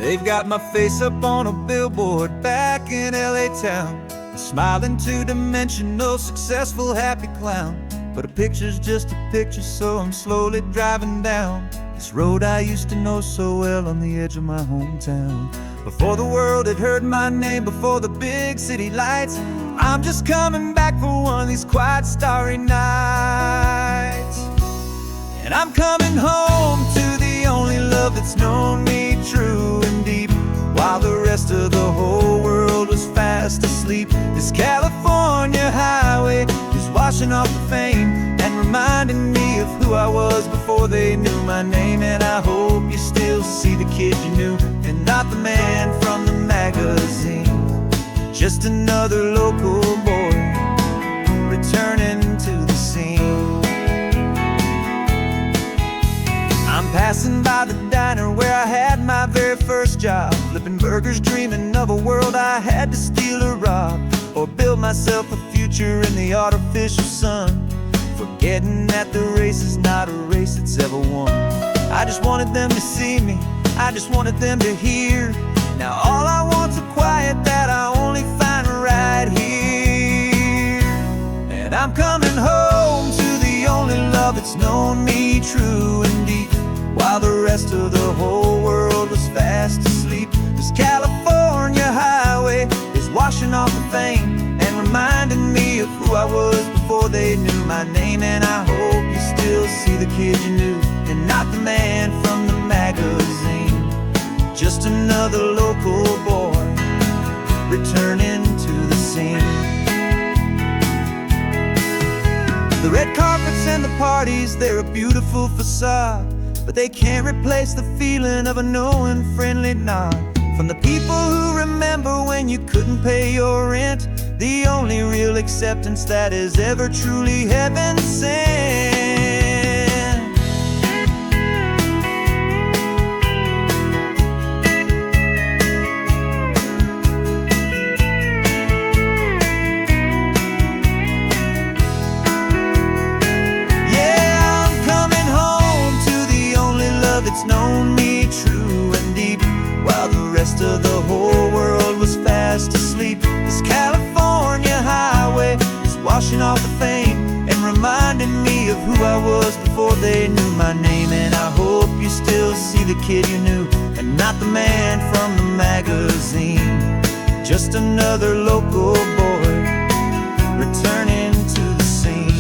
They've got my face up on a billboard back in LA town, a smiling two-dimensional, successful, happy clown. But a picture's just a picture, so I'm slowly driving down this road I used to know so well on the edge of my hometown. Before the world had heard my name, before the big city lights, I'm just coming back for one of these quiet, starry nights. And I'm coming home to the only love that's known me true and deep, while the rest of the whole world was fast asleep. This California highway is washing off the fame and reminding me of who I was before they knew my name. And I hope you still see the kid you knew, and not the man from the magazine. Just another local boy returning to the scene. I'm passing by the diner where I had my very first job, flipping burgers, dreaming of a world I had to steal or rob, or build myself a future in the artificial sun, forgetting that the race is not a race that's ever won. I just wanted them to see me, I just wanted them to hear. Now all I want's a quiet that I only find right here. And I'm coming home to the only love that's known me true and deep, while the rest of the whole world was fast asleep. This California highway is washing off the fame and reminding me of who I was before they knew my name. And I hope you still see the kid you knew, and not the man from the magazine. Just another local boy returning to the scene. The red carpets and the parties, they're a beautiful facade, but they can't replace the feeling of a knowing, friendly nod from the people who remember when you couldn't pay your rent. The only real acceptance that is ever truly heaven sent. It's known me true and deep, while the rest of the whole world was fast asleep. This California highway is washing off the fame and reminding me of who I was before they knew my name. And I hope you still see the kid you knew, and not the man from the magazine. Just another local boy returning to the scene.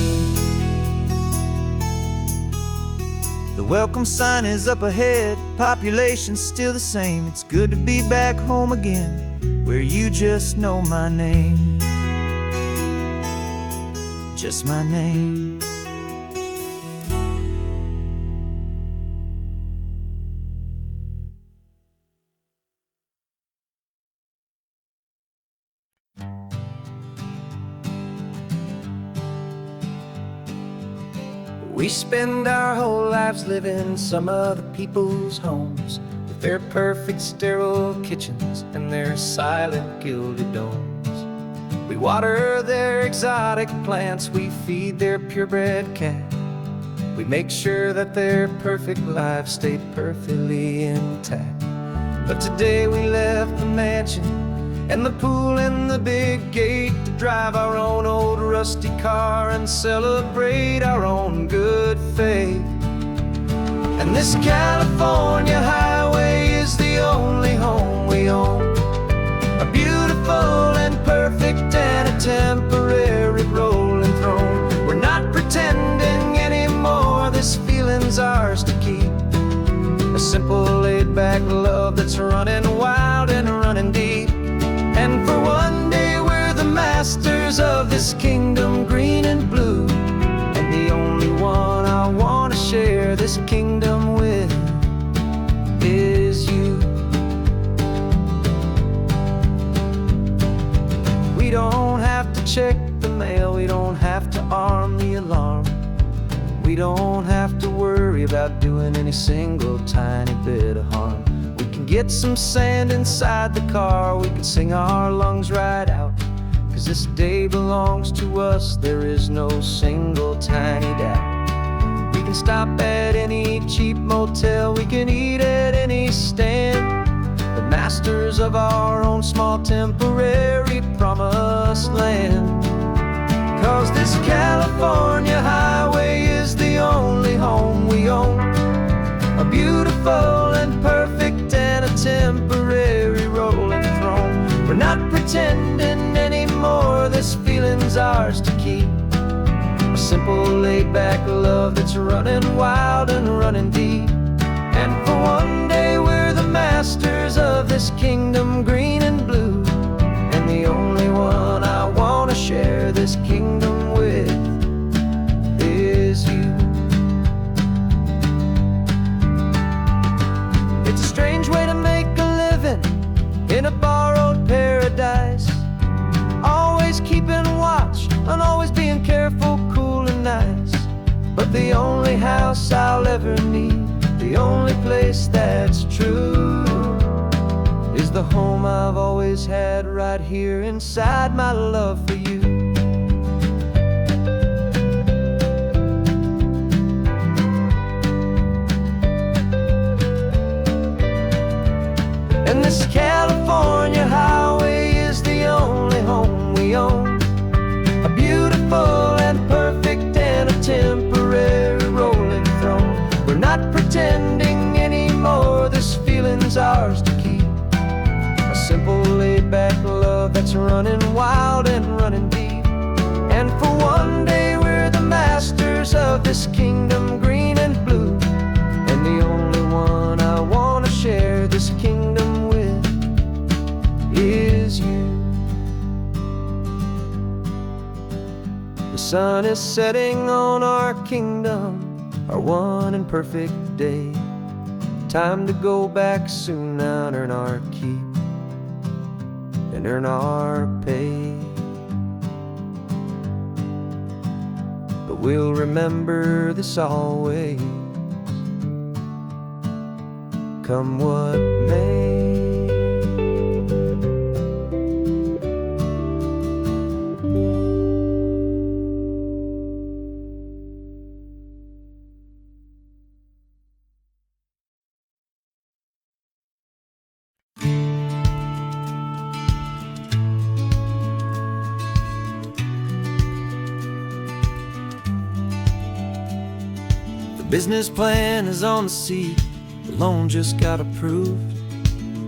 The welcome sign is up ahead, population's still the same. It's good to be back home again, where you just know my name. Just my name. We spend our whole lives living some other people's homes, with their perfect sterile kitchens and their silent gilded domes. We water their exotic plants, we feed their purebred cat. We make sure that their perfect lives stay perfectly intact. But today we left the mansion and the pool and the big gate to drive our own old rusty car and celebrate our own good faith. And this California highway is the only home we own, a beautiful and perfect and a temporary rolling throne. We're not pretending anymore, this feeling's ours to keep, a simple laid-back love that's running wild and running deep. And for one day we're the masters of this kingdom green and blue, and the only one I want to share this kingdom with is you. We don't have to check the mail, we don't have to arm the alarm, we don't have to worry about doing any single tiny bit of harm. Get some sand inside the car, we can sing our lungs right out, 'cause this day belongs to us, there is no single tiny doubt. We can stop at any cheap motel, we can eat at any stand, but masters of our own small temporary promised land. 'Cause this California highway is the only home we own, a beautiful and perfect and a temporary rolling throne. We're not pretending anymore, this feeling's ours to keep, a simple laid-back love that's running wild and running deep. And for one day we're the masters of this kingdom green and blue, and the only one I wanna share this kingdom with is you. It's a strange way to make a living in a borrowed paradise, always keeping watch and always being careful, cool and nice. But the only house I'll ever need, the only place that's true, is the home I've always had right here inside my love for you. And this California highway is the only home we own, a beautiful and perfect and a temporary rolling throne. We're not pretending anymore, this feeling's ours to keep, a simple laid-back love that's running wild and running deep. And for one day we're the masters of this kingdom green and blue, and the only one I wanna share this kingdom with is you. The sun is setting on our kingdom, our one and perfect day. Time to go back soon now and earn our keep and earn our pay. But we'll remember this always, come what may. The business plan is on the seat, the loan just got approved.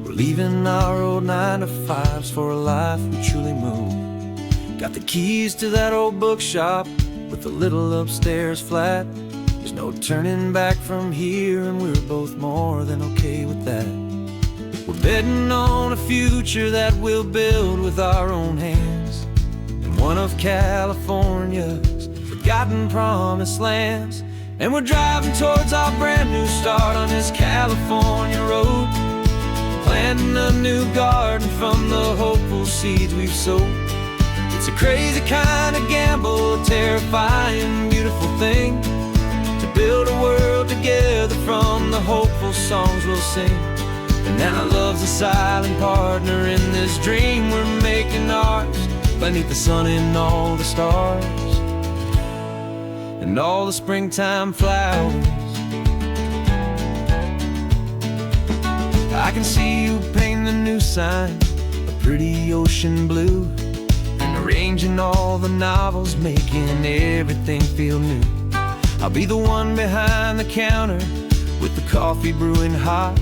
We're leaving our old 9-to-5s for a life we truly move. Got the keys to that old bookshop with the little upstairs flat. There's no turning back from here, and we're both more than okay with that. We're betting on a future that we'll build with our own hands, in one of California's forgotten promised lands. And we're driving towards our brand new start on this California road, planting a new garden from the hopeful seeds we've sowed. It's a crazy kind of gamble, a terrifying, beautiful thing, to build a world together from the hopeful songs we'll sing. And now love's a silent partner in this dream we're making ours, beneath the sun and all the stars and all the springtime flowers. I can see you painting the new sign, a pretty ocean blue, and arranging all the novels, making everything feel new. I'll be the one behind the counter with the coffee brewing hot,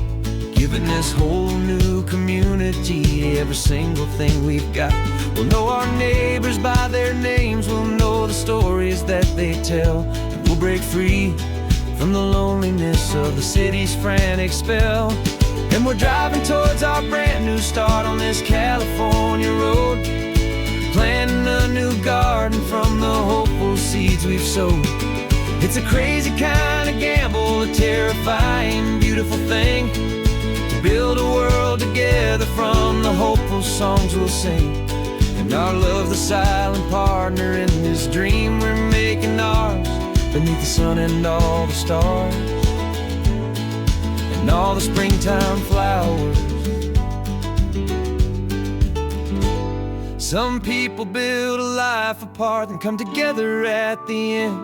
giving this whole new community every single thing we've got. We'll know our neighbors by their names, we'll know the stories that they tell, and we'll break free from the loneliness of the city's frantic spell. And we're driving towards our brand new start on this California road, planting a new garden from the hopeful seeds we've sowed. It's a crazy kind of gamble, a terrifying, beautiful thing, to build a world together from the hopeful songs we'll sing. And our love's the silent partner in this dream we're making ours, beneath the sun and all the stars and all the springtime flowers. Some people build a life apart and come together at the end,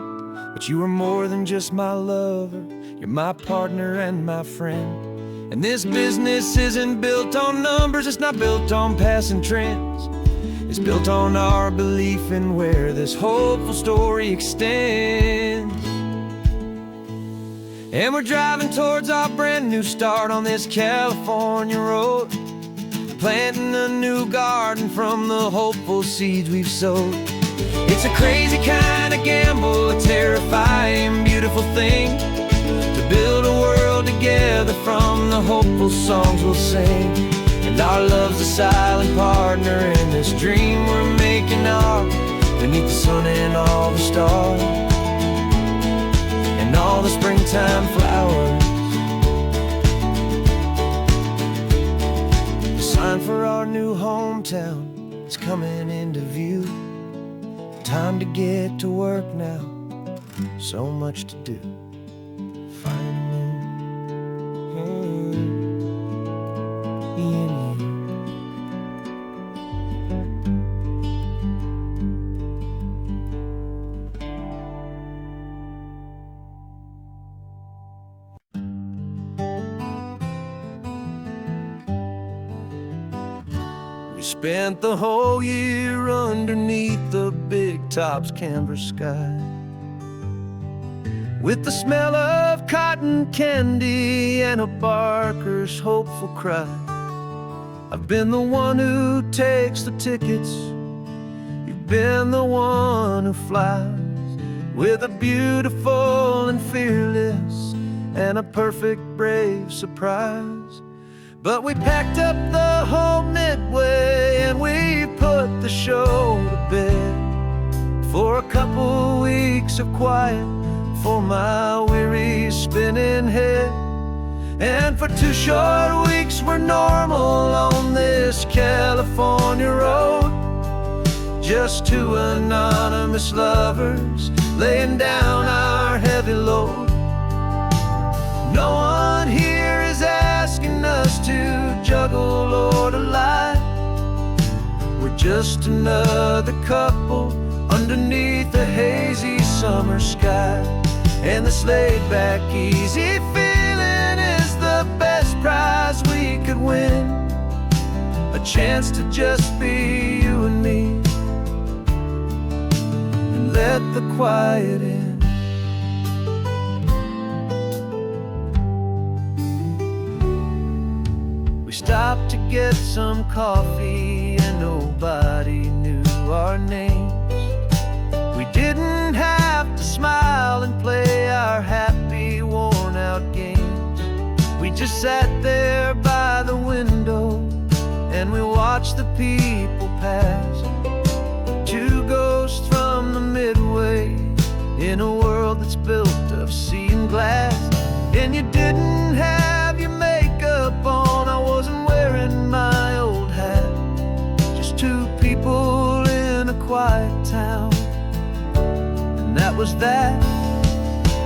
but you are more than just my lover, you're my partner and my friend. And this business isn't built on numbers, it's not built on passing trends. It's built on our belief in where this hopeful story extends. And we're driving towards our brand new start on this California road, planting a new garden from the hopeful seeds we've sowed. It's a crazy kind of gamble, a terrifying, beautiful thing, to build a world together from the hopeful songs we'll sing. And our love's a silent partner in this dream we're making ours, beneath the sun and all the stars, and all the springtime flowers. The sign for our new hometown is coming into view. Time to get to work now, so much to do. Finding in you. We spent the whole year underneath the big top's canvas sky, with the smell of cotton candy and a barker's hopeful cry. I've been the one who takes the tickets, you've been the one who flies, with a beautiful and fearless and a perfect brave surprise. But we packed up the whole Midway and we put the show to bed, for a couple weeks of quiet for my weary spinning head. And for 2 short weeks we're normal on this California road, just 2 anonymous lovers laying down our heavy load. No one here is asking us to juggle or to lie. We're just another couple underneath the hazy summer sky. And this laid-back, easy feeling is the best prize we could win, a chance to just be you and me, and let the quiet in. We stopped to get some coffee and nobody knew our names. We didn't have to smile and play our happy, worn-out games. We just sat there by the window and we watched the people pass, 2 ghosts from the Midway in a world that's built of sea and glass. And you didn't have your makeup on, I wasn't wearing my old hat, just 2 people in a quiet town, and that was that.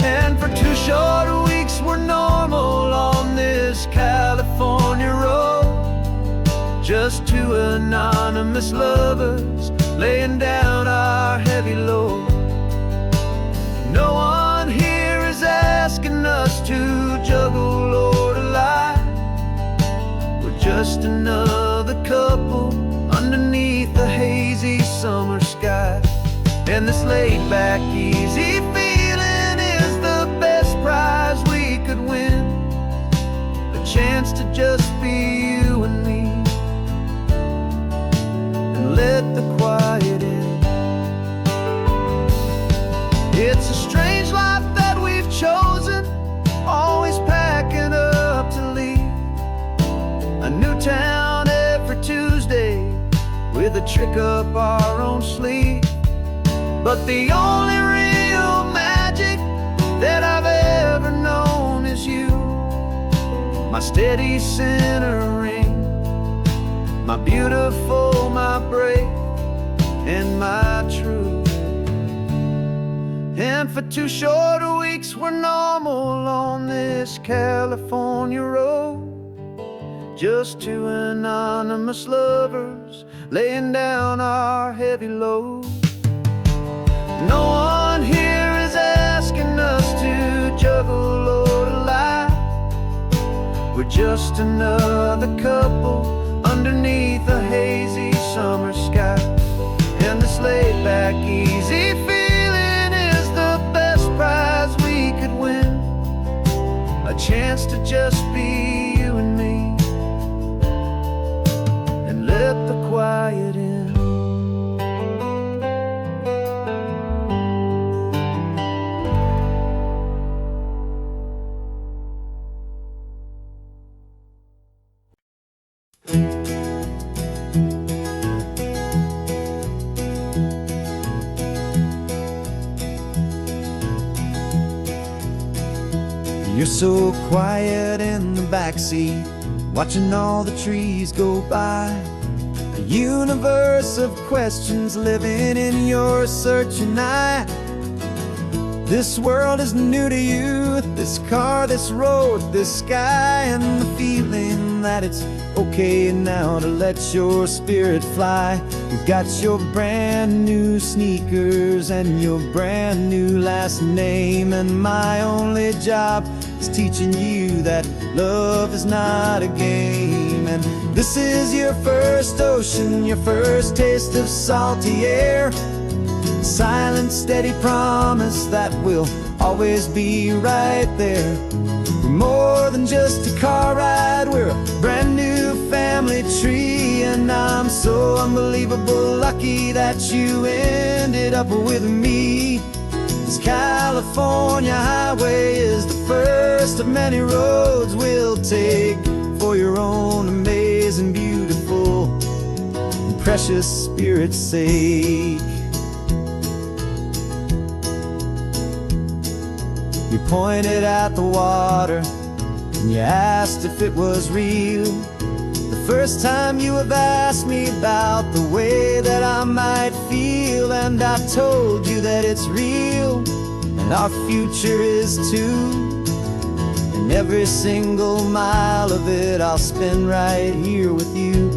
And for 2 short weeks we're normal on this California road, just 2 anonymous lovers laying down our heavy load. No one here is asking us to juggle or to lie. We're just another couple underneath the hazy summer sky. And this laid-back, easy feeling is the best prize we could win, a chance to just be you and me, and let the quiet in. It's a strange life that we've chosen, always packing up to leave a new town every Tuesday with a trick up our own sleeve. But the only real magic that I've ever known is you, my steady centering, my beautiful, my brave, and my true. And for 2 short weeks we're normal on this California road, just 2 anonymous lovers laying down our heavy load. No one here is asking us to juggle or to lie. We're just another couple underneath a hazy summer sky. And this laid back, easy feeling is the best prize we could win. A chance to just be you and me, and let the quiet in. You're so quiet in the backseat, watching all the trees go by. A universe of questions living in your searching eye. This world is new to you, this car, this road, this sky, and the feeling that it's okay now to let your spirit fly. You've got your brand new sneakers and your brand new last name, and my only job is teaching you that love is not a game. And this is your first ocean, your first taste of salty air. Silent, steady promise that we'll always be right there. We're more than just a car ride, we're a brand new family tree. And I'm so unbelievable lucky that you ended up with me. This California highway is the first of many roads we'll take for your own amazing, beautiful, and precious spirit's sake. You pointed at the water and you asked if it was real. The first time you have asked me about the way that I might feel, and I told you that it's real and our future is too. And every single mile of it I'll spend right here with you.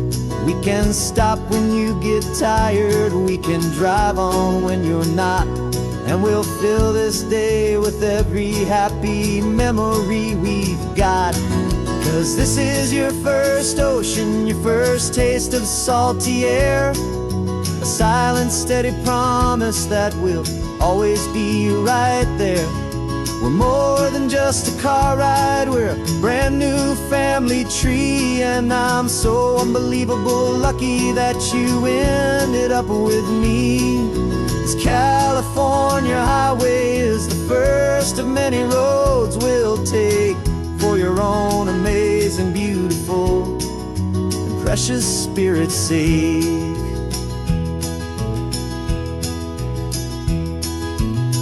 We can stop when you get tired, we can drive on when you're not, and we'll fill this day with every happy memory we've got. 'Cause this is your first ocean, your first taste of salty air. A silent, steady promise that we'll always be right there. We're more than just a car ride, we're a brand new family tree. And I'm so unbelievable lucky that you ended up with me. This California highway is the first of many roads we'll take for your own amazing, beautiful, and precious spirit's sake.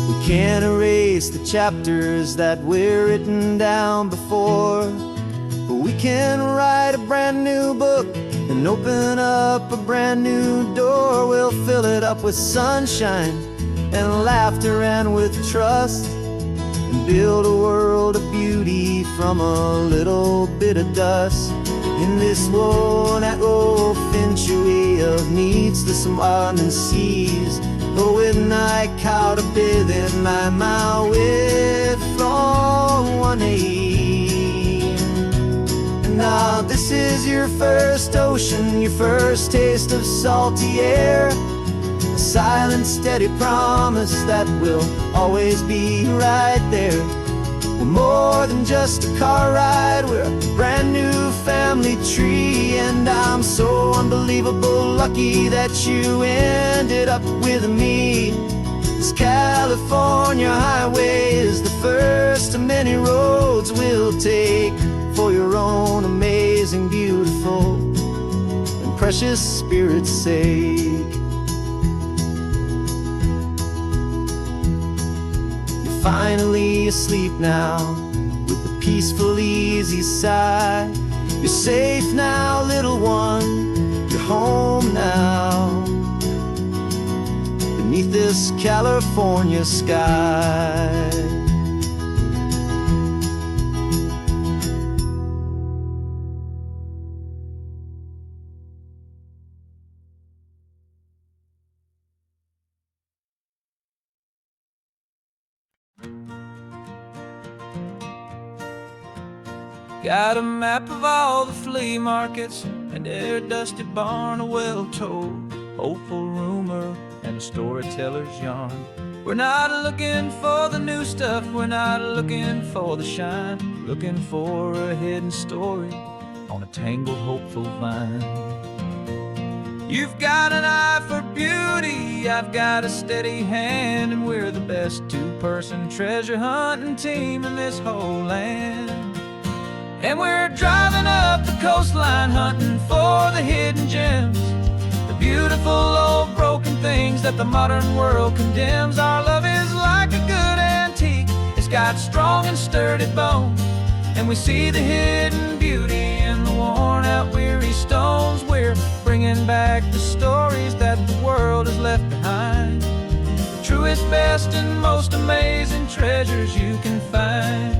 We can't erase the chapters that were written down before, but we can write a brand new book and open up a brand new door. We'll fill it up with sunshine and laughter and with trust, and build a world of beauty from a little bit of dust. In this world that finchaway of needs the smiling seas, but with night caught a bit in my way from one aim. And now this is your first ocean, your first taste of salty air. A silent, steady promise that we'll always be right there. We're more than just a car ride, we're a brand new family tree. And I'm so unbelievable lucky that you ended up with me. This California highway is the first of many roads we'll take for your own amazing, beautiful, and precious spirit's sake. You're finally asleep now with a peaceful, easy sigh. You're safe now, little one, you're home now, beneath this California sky. Got a map of all the flea markets and their dusty barn, a well-told, hopeful rumor, and a storyteller's yarn. We're not looking for the new stuff, we're not looking for the shine, looking for a hidden story on a tangled, hopeful vine. You've got an eye for beauty, I've got a steady hand, and we're the best two-person treasure hunting team in this whole land. And we're driving up the coastline hunting for the hidden gems, the beautiful old broken things that the modern world condemns. Our love is like a good antique, it's got strong and sturdy bones, and we see the hidden beauty in the worn out weary stones. We're bringing back the stories that the world has left behind, the truest, best, and most amazing treasures you can find.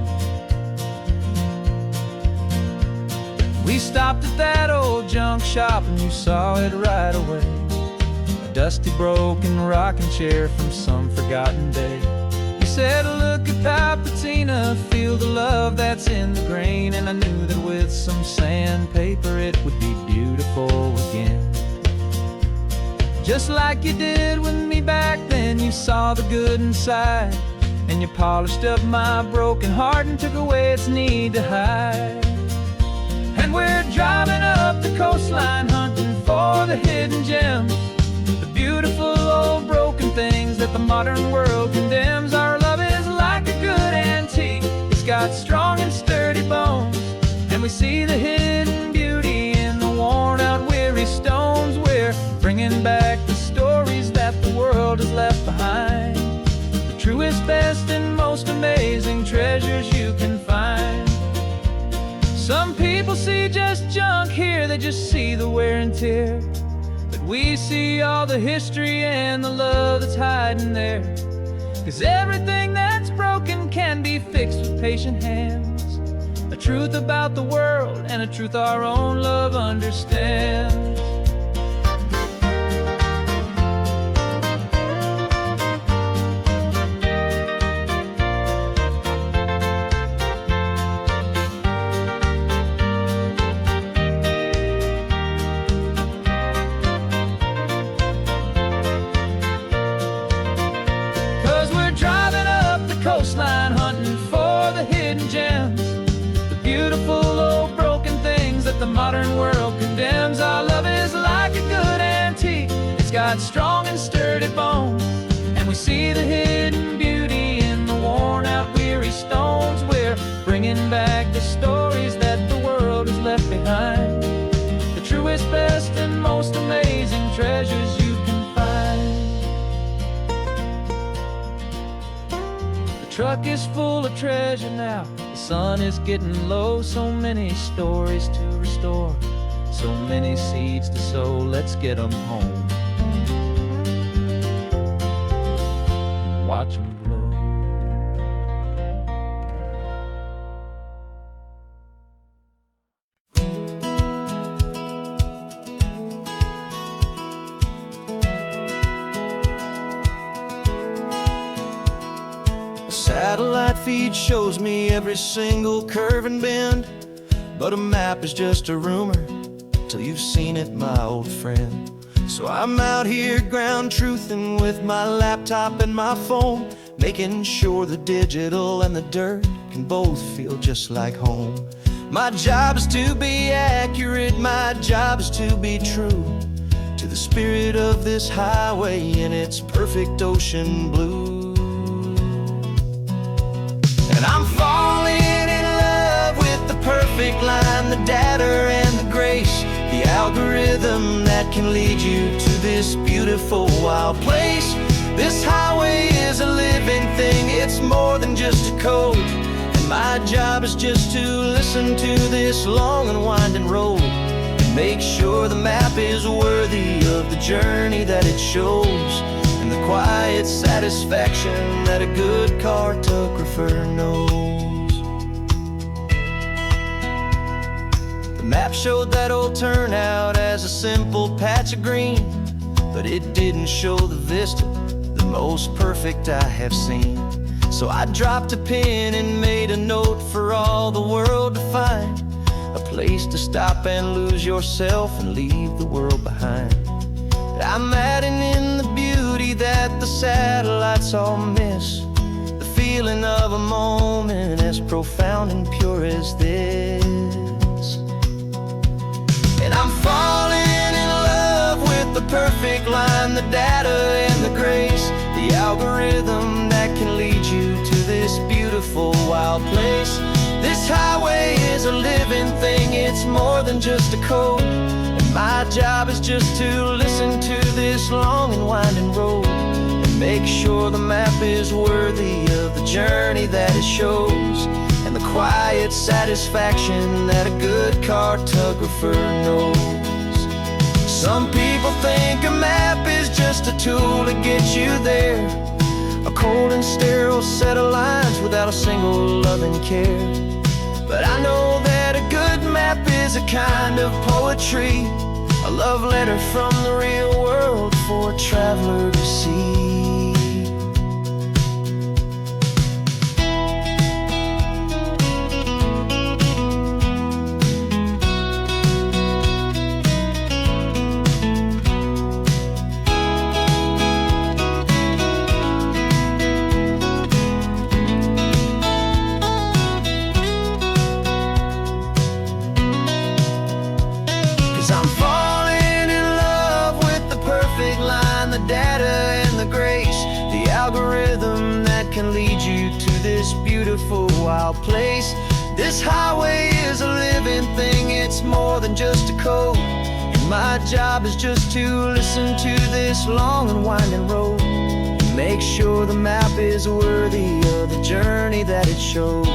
We stopped at that old junk shop and you saw it right away, a dusty, broken rocking chair from some forgotten day. You said, look at Papatina, feel the love that's in the grain, and I knew that with some sandpaper it would be beautiful again. Just like you did with me back then, you saw the good inside, and you polished up my broken heart and took away its need to hide. And we're driving up the coastline hunting for the hidden gems, the beautiful old broken things that the modern world condemns. Our love is like a good antique, it's got strong and sturdy bones, and we see the hidden beauty in the worn out weary stones. We're bringing back the stories that the world has left behind, the truest, best, and most amazing treasures you can find. Some people see just junk here, they just see the wear and tear, but we see all the history and the love that's hiding there. 'Cause everything that's broken can be fixed with patient hands, a truth about the world and a truth our own love understands. 'Cause we're driving up the coastline hunting for the hidden gems, the beautiful old broken things that the modern world condemns. Our love is like a good antique, it's got strong and sturdy bones, and we see the hidden beauty in the worn out weary stones. We're bringing back the stories that the world has left behind, the truest, best, and most amazing treasures you can find. The truck is full of treasure now, the sun is getting low. So many stories to restore, so many seeds to sow. Let's get them home, watch them blow. Satellite feed shows me every single curve and bend, but a map is just a rumor till you've seen it, my old friend. So I'm out here ground truthing with my laptop and my phone, making sure the digital and the dirt can both feel just like home. My job is to be accurate, my job is to be true to the spirit of this highway in its perfect ocean blue. And I'm falling in love with the perfect line, the data and the grace, the algorithm that can lead you to this beautiful wild place. This highway is a living thing, it's more than just a code, and my job is just to listen to this long and winding road and make sure the map is worthy of the journey that it shows, and the quiet satisfaction that a good cartographer knows. The map showed that old turnout as a simple patch of green, but it didn't show the vista, the most perfect I have seen. So I dropped a pen and made a note for all the world to find, a place to stop and lose yourself and leave the world behind. I'm adding in the beauty that the satellites all miss, the feeling of a moment as profound and pure as this. And I'm falling in love with the perfect line, the data and the grace, the algorithm that can lead you to this beautiful wild place. This highway is a living thing, it's more than just a code. And my job is just to listen to this long and winding road, and make sure the map is worthy of the journey that it shows, and the quiet satisfaction that a good cartographer knows. Some people think a map is just a tool to get you there, a cold and sterile set of lines without a single loving care. But I know that a good map is a kind of poetry, a love letter from the real world for a traveler to see. 'Cause I'm falling in love with the perfect line, the data and the grace, the algorithm that can lead you to this beautiful wild place. This highway is a living thing, it's more than just a code. And my job is just to listen to this long and winding road, and make sure the map is worthy of the journey that it shows,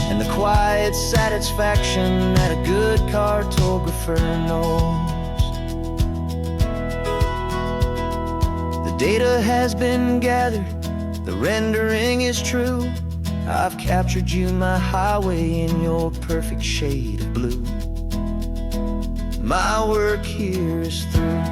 and the quiet satisfaction that a good cartographer knows. The data has been gathered, the rendering is true. I've captured you, my highway, in your perfect shade of blue. My work here is through.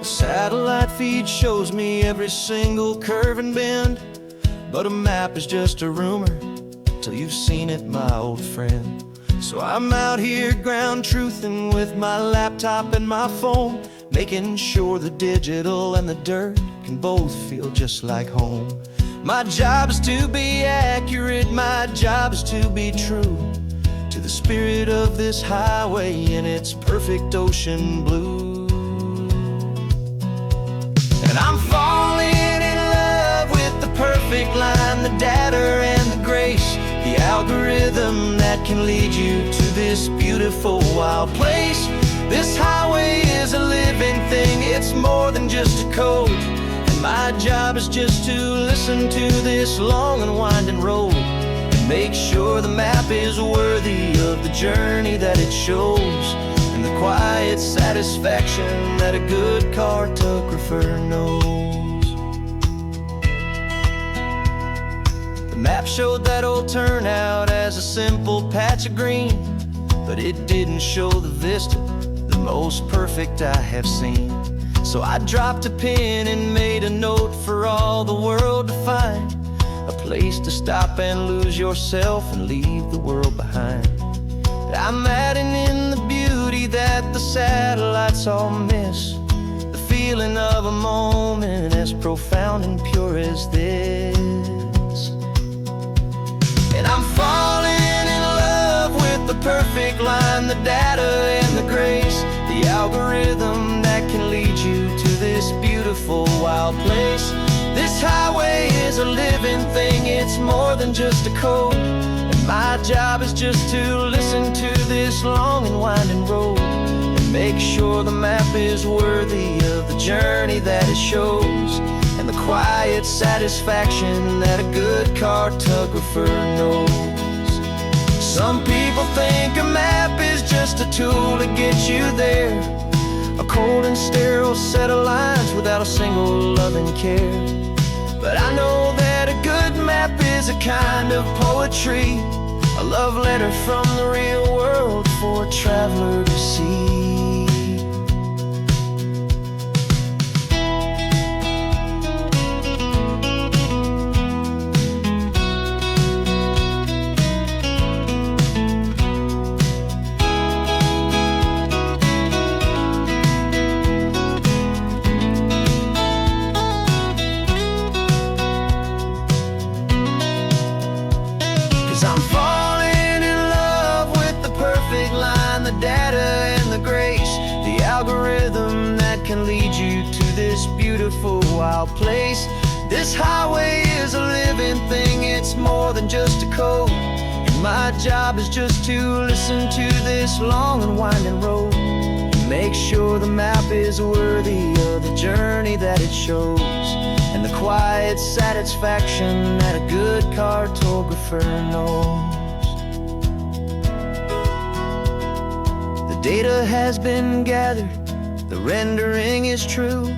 Satellite feed shows me every single curve and bend, but a map is just a rumor till you've seen it, my old friend. So I'm out here ground truthing with my laptop and my phone, making sure the digital and the dirt can both feel just like home. My job is to be accurate, my job is to be true to the spirit of this highway in its perfect ocean blue. I'm falling in love with the perfect line, the data and the grace, the algorithm that can lead you to this beautiful wild place. This highway is a living thing, it's more than just a code. And my job is just to listen to this long and winding road, and make sure the map is worthy of the journey that it shows, and the quiet satisfaction that a good cartographer knows. The map showed that old turnout as a simple patch of green, but it didn't show the vista, the most perfect I have seen. So I dropped a pen and made a note for all the world to find, a place to stop and lose yourself and leave the world behind. I'm adding in the beauty that the satellites all miss, the feeling of a moment as profound and pure as this. And I'm falling in love with the perfect line, the data and the grace, the algorithm that can lead you to this beautiful wild place. This highway is a living thing, it's more than just a code. My job is just to listen to this long and winding road, and make sure the map is worthy of the journey that it shows, and the quiet satisfaction that a good cartographer knows. Some people think a map is just a tool to get you there, a cold and sterile set of lines without a single loving care. But I know that a good map is a kind of poetry, a love letter from the real world for a traveler to see. 'Cause I'm falling in love with the perfect line, the data and the grace, the algorithm that can lead you to this beautiful wild place. This highway is a living thing, it's more than just a code, and my job is just to listen to this long and winding road and make sure the map is worthy of the journey that it shows, and the quiet satisfaction that a good cartographer knows. The data has been gathered, the rendering is true.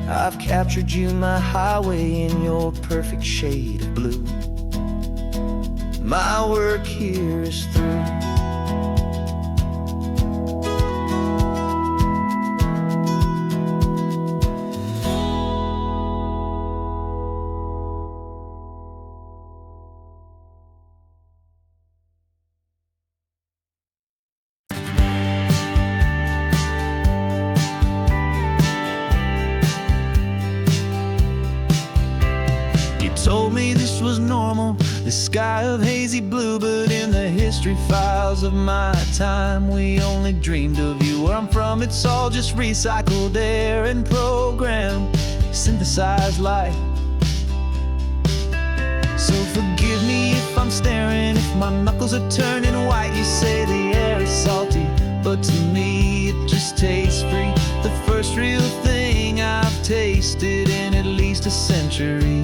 I've captured you, my highway, in your perfect shade of blue. My work here is through. Told me this was normal, the sky of hazy blue, but in the history files of my time, we only dreamed of you. Where I'm from, it's all just recycled air and programmed, synthesized light. So forgive me if I'm staring, if my knuckles are turning white. You say the air is salty, but to me it just tastes free. The first real thing I've tasted in at least a century.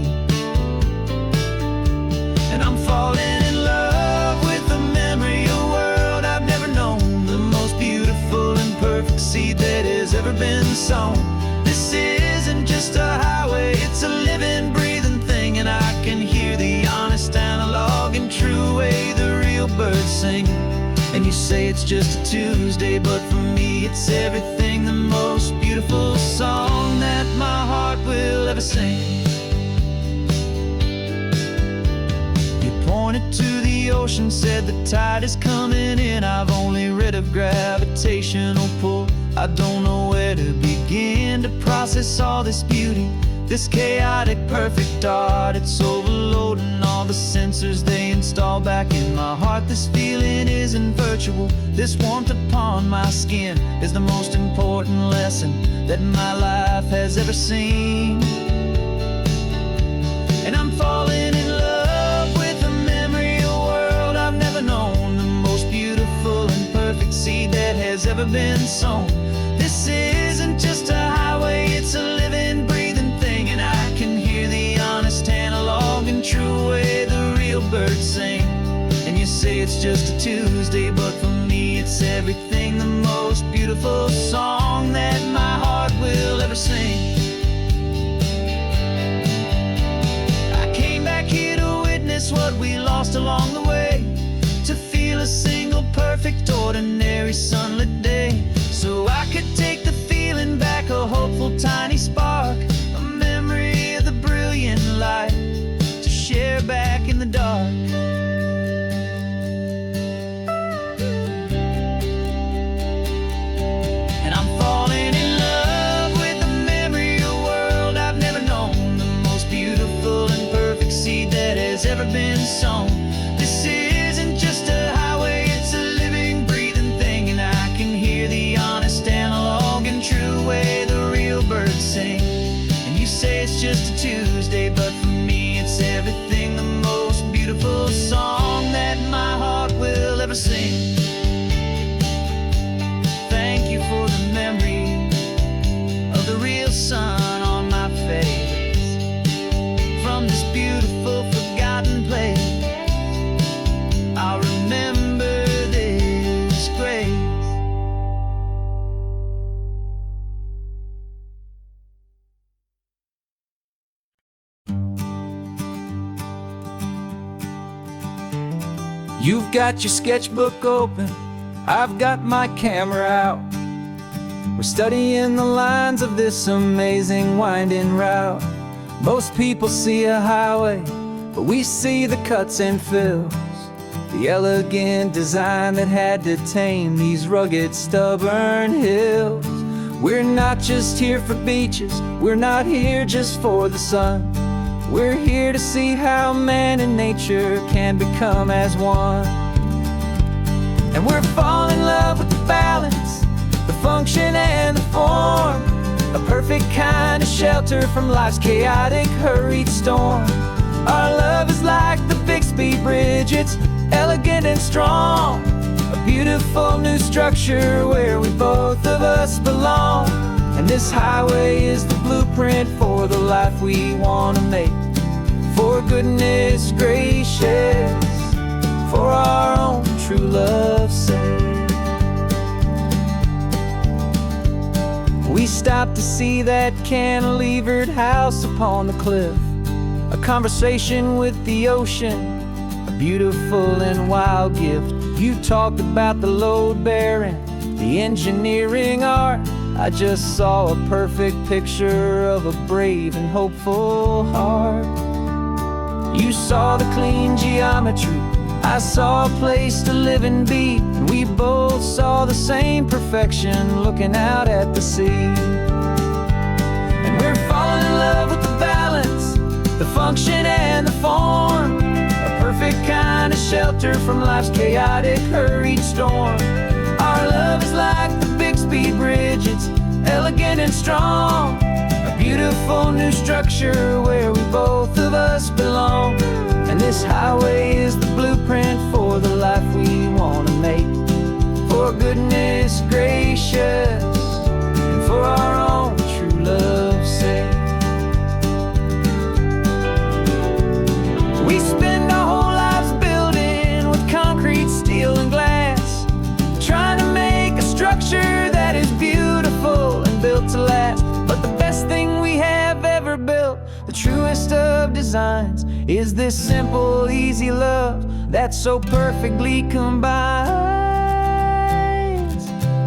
And I'm falling in love with the memory of a world I've never known, the most beautiful and perfect seed that has ever been sown. This isn't just a highway, it's a living, breathing thing, and I can hear the honest, analog, and true way the real birds sing. And you say it's just a Tuesday, but for me it's everything, the most beautiful song that my heart will ever sing. Pointed to the ocean, said the tide is coming in. I've only read of gravitational pull, I don't know where to begin to process all this beauty, this chaotic perfect art. It's overloading all the sensors they install back in my heart. This feeling isn't virtual, this warmth upon my skin is the most important lesson that my life has ever seen. And I'm falling in love with the memory of a world I've never known, the most beautiful and perfect seed that has ever been sown. This isn't just a highway, it's a living, breathing thing, and I can hear the honest, analog, and true way the real birds sing. And you say it's just a Tuesday, but for me it's everything, the most beautiful song that my heart will ever sing. What we lost along the way, to feel a single perfect ordinary sunlit day, so I could take the feeling back, a hopeful tiny spark, a memory of the brilliant light to share back in the dark. And I'm falling in love with the memory of a world I've never known, the most beautiful and perfect seed that has ever been sown. This isn't just a highway, it's a living, breathing thing, and I can hear the honest, analog, and true way the real birds sing. And you say it's just a Tuesday, but for me it's everything, the most beautiful song that my heart will ever sing. Thank you for the memory of the real sun on my face, from this beautiful forgotten place. I'll remember You've got your sketchbook open, I've got my camera out. We're studying the lines of this amazing winding route. Most people see a highway, but we see the cuts and fills, the elegant design that had to tame these rugged, stubborn hills. We're not just here for beaches, we're not here just for the sun. We're here to see how man and nature can become as one. And we're falling in love with the balance, the function and the form, a perfect kind of shelter from life's chaotic, hurried storm. Our love is like the Bixby Bridge, it's elegant and strong, a beautiful new structure where we both of us belong. And this highway is the blueprint for the life we want to make. For goodness gracious, for our own true love's sake. We stopped to see that cantilevered house upon the cliff, a conversation with the ocean, a beautiful and wild gift. You talked about the load bearing, the engineering art. I just saw a perfect picture of a brave and hopeful heart. You saw the clean geometry, I saw a place to live and be, and we both saw the same perfection looking out at the sea. And we're falling in love with the balance, the function and the form, a perfect kind of shelter from life's chaotic, hurried storm. Our love is like the Bixby Bridge, it's elegant and strong, a beautiful new structure where we both of us belong. And this highway is the blueprint for the life we want to make. For goodness gracious, and for our own true love's sake. We spend our whole lives building with concrete, steel, and glass, trying to make a structure that is beautiful and built to last. But the best thing we have ever built, the truest of designs, is this simple, easy love that so perfectly combines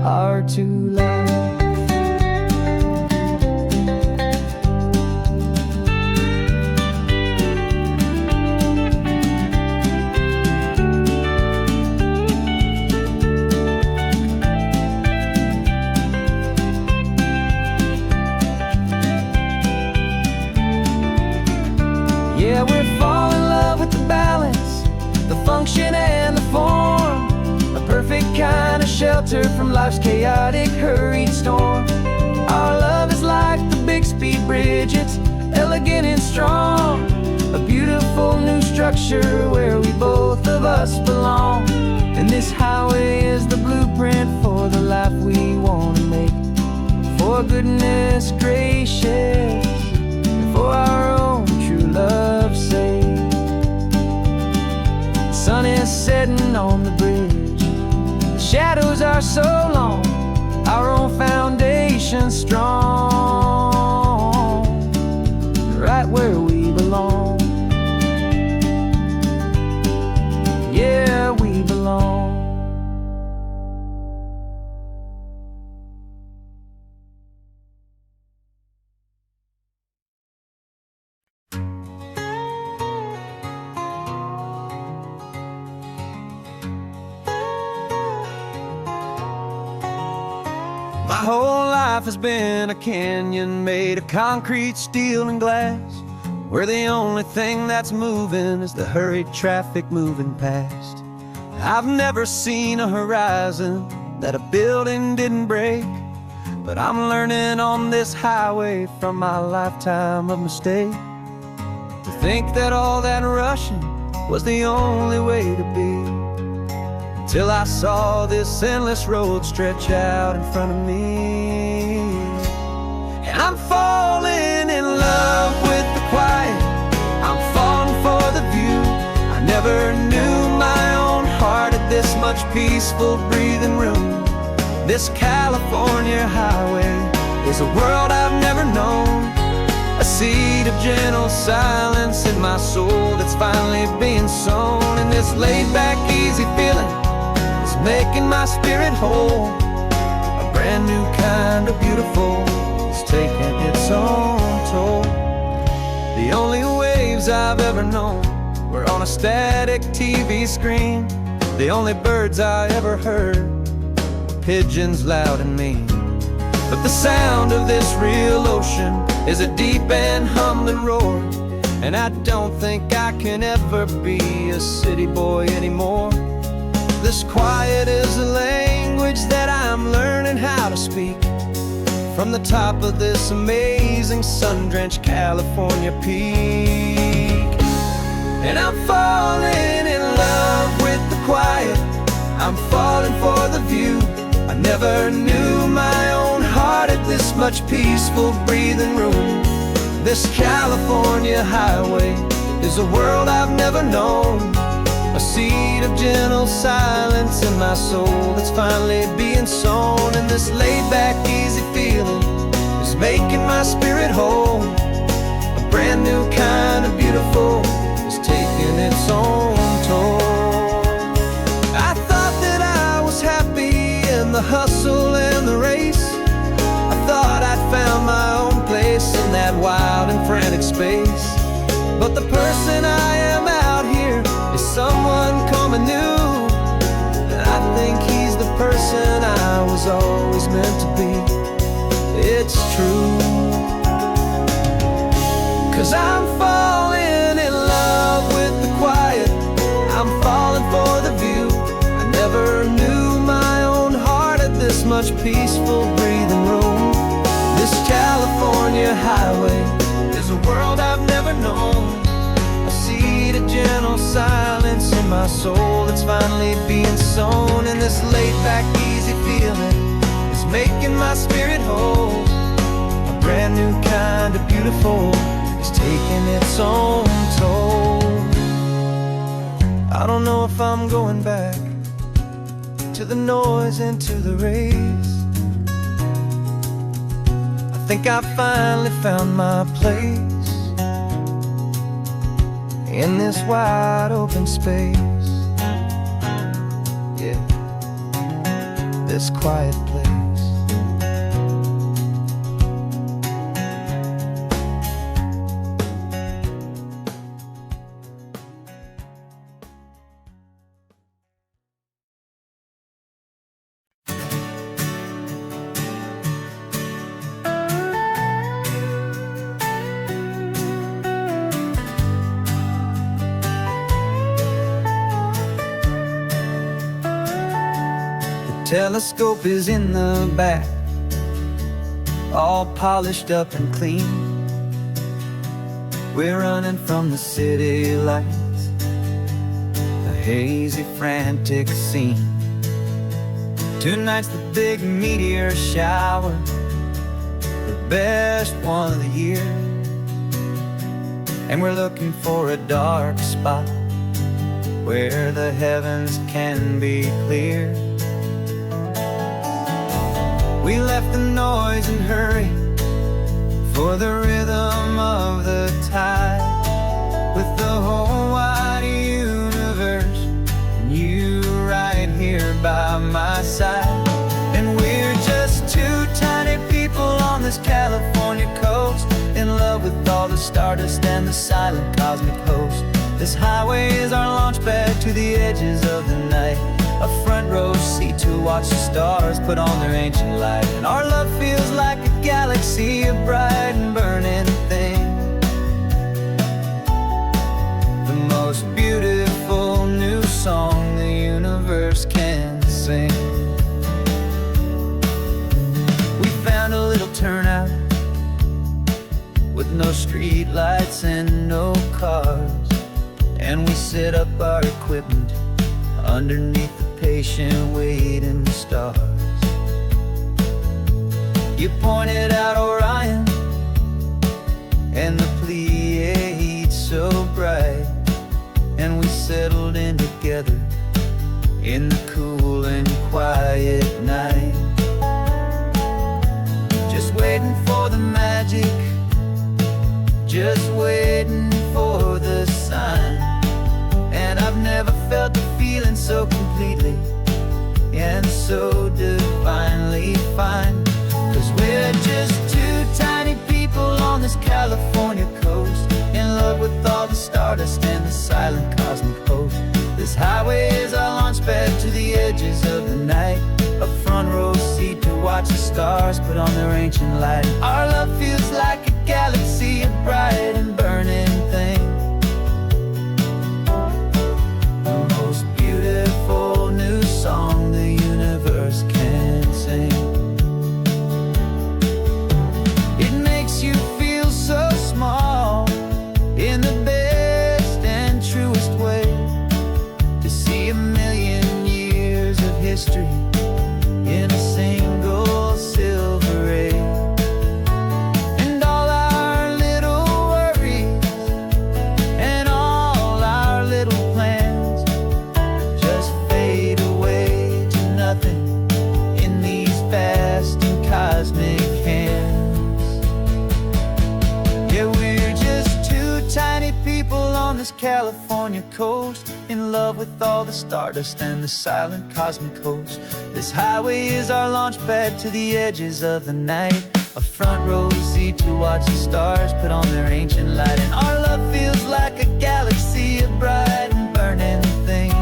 our two lives. Yeah, we're falling in love with the balance, the function and the form, a perfect kind of shelter from life's chaotic, hurried storm. Our love is like the Bixby Bridge, it's elegant and strong, a beautiful new structure where we both of us belong. And this highway is the blueprint for the life we want to make. For goodness gracious, for our own true love's sake. The sun is setting on the bridge, the shadows are so long, our own foundation strong, right where we belong. Yeah, we belong. My whole life has been a canyon made of concrete, steel, and glass, where the only thing that's moving is the hurried traffic moving past. I've never seen a horizon that a building didn't break, but I'm learning on this highway from my lifetime of mistakes to think that all that rushing was the only way to be. Till I saw this endless road stretch out in front of me. And I'm falling in love with the quiet, I'm falling for the view. I never knew my own heart had this much peaceful breathing room. This California highway is a world I've never known, a seed of gentle silence in my soul that's finally being sown. And this laid-back, easy feeling is making my spirit whole. A brand new kind of beautiful is taking its own toll. The only waves I've ever known were on a static TV screen. The only birds I ever heard were pigeons loud and mean. But the sound of this real ocean is a deep and humbling roar. And I don't think I can ever be a city boy anymore. This quiet is a language that I'm learning how to speak from the top of this amazing sun-drenched California peak. And I'm falling in love with the quiet, I'm falling for the view. I never knew my own heart had this much peaceful breathing room. This California highway is a world I've never known. A seed of gentle silence in my soul that's finally being sown. And this laid-back, easy feeling is making my spirit whole. A brand new kind of beautiful is taking its own toll. I thought that I was happy in the hustle and the race. I thought I'd found my own place in that wild and frantic space. But the person I am out here is someone coming new. And I think he's the person I was always meant to be. It's true. 'Cause I'm falling in love with the quiet, I'm falling for the view. I never knew my own heart had this much peaceful breathing room. This California highway is a world I've never known. A seed of gentle silence in my soul that's finally being sown. And this laid-back, easy feeling is making my spirit whole. A brand new kind of beautiful is taking its own toll. I don't know if I'm going back to the noise and to the race. I think I finally found my place in this wide open space. Yeah, this quiet place. Telescope is in the back, all polished up and clean. We're running from the city lights, a hazy, frantic scene. Tonight's the big meteor shower, the best one of the year. And we're looking for a dark spot where the heavens can be clear. We left the noise and hurry for the rhythm of the tide, with the whole wide universe and you right here by my side. And we're just two tiny people on this California coast, in love with all the stardust and the silent cosmic host. This highway is our launch pad to the edges of the night, a front row seat to watch the stars put on their ancient light. And our love feels like a galaxy, a bright and burning thing, the most beautiful new song the universe can sing. We found a little turnout with no street lights and no cars, and we set up our equipment underneath the patient waiting stars. You pointed out Orion and the Pleiades so bright, and we settled in together in the cool and quiet night, just waiting for the magic just waiting for the sign. And I've never felt the feeling so completely and so divinely fine. 'Cause we're just two tiny people on this California coast, in love with all the stardust and the silent cosmic host. This highway is our launch pad to the edges of the night, a front row seat to watch the stars put on their ancient light. Our love feels like a galaxy, a bright and burning thing, the most beautiful new song the universe can sing. It makes you feel so small in the best and truest way, to see a million years of history in a single silver ray. And all our little worries and all our little plans just fade away to nothing in these vast and cosmic hands. Yeah, we're just two tiny people on this California coast, in love with all the stardust and the silent cosmic host. This highway is our launch pad to the edges of the night, a front row seat to watch the stars put on their ancient light. And our love feels like a galaxy, a bright and burning thing,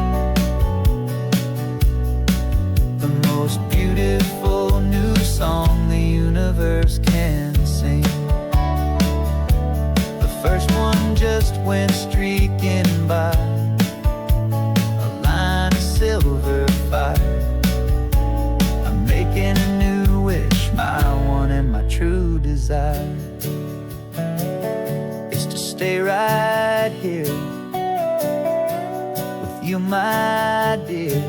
the most beautiful new song the universe can sing. The first one just went streaking by, a line of silver fire. I'm making a new wish, my one and my true desire is to stay right here with you, my dear.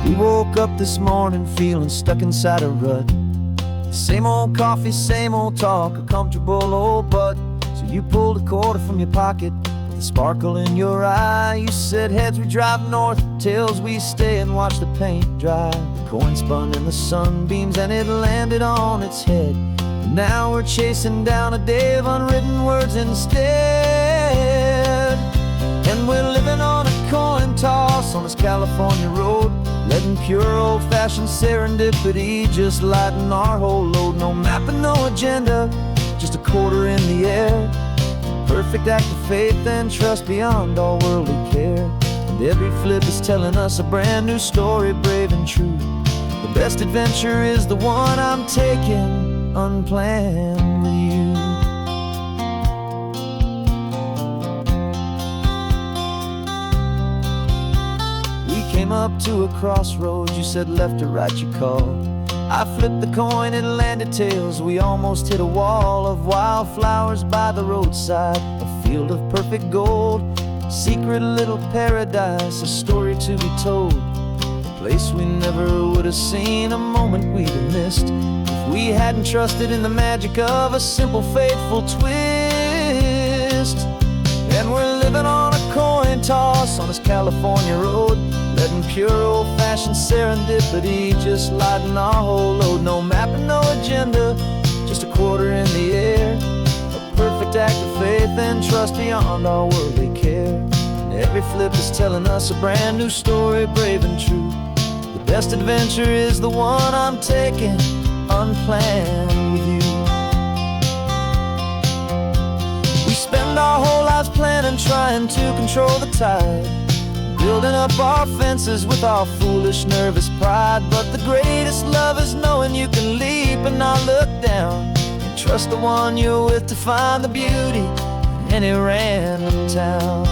We woke up this morning feeling stuck inside a rut. Same old coffee, same old talk, a comfortable old butt. So you pulled a quarter from your pocket with a sparkle in your eye. You said, heads we drive north, tails we stay and watch the paint dry. The coin spun in the sunbeams and it landed on its head. And now we're chasing down a day of unwritten words instead. And we're living on a coin toss on this California road, letting pure old-fashioned serendipity just lighten our whole load. No map and no agenda, just a quarter in the air. Perfect act of faith and trust beyond all worldly care. And every flip is telling us a brand new story, brave and true. The best adventure is the one I'm taking unplanned with you. Came up to a crossroads, you said left or right, you called. I flipped the coin, it landed tails. We almost hit a wall of wildflowers by the roadside, a field of perfect gold, secret little paradise, a story to be told, a place we never would have seen, a moment we'd have missed if we hadn't trusted in the magic of a simple, faithful twist. And we're living on a coin toss on this California road, letting pure old-fashioned serendipity just lighten our whole load. No map and no agenda, just a quarter in the air. A perfect act of faith and trust beyond all worldly care. And every flip is telling us a brand new story, brave and true. The best adventure is the one I'm taking unplanned with you. We spend our whole lives planning, trying to control the tide, building up our fences with our foolish, nervous pride. But the greatest love is knowing you can leap and not look down, and trust the one you're with to find the beauty in any random town.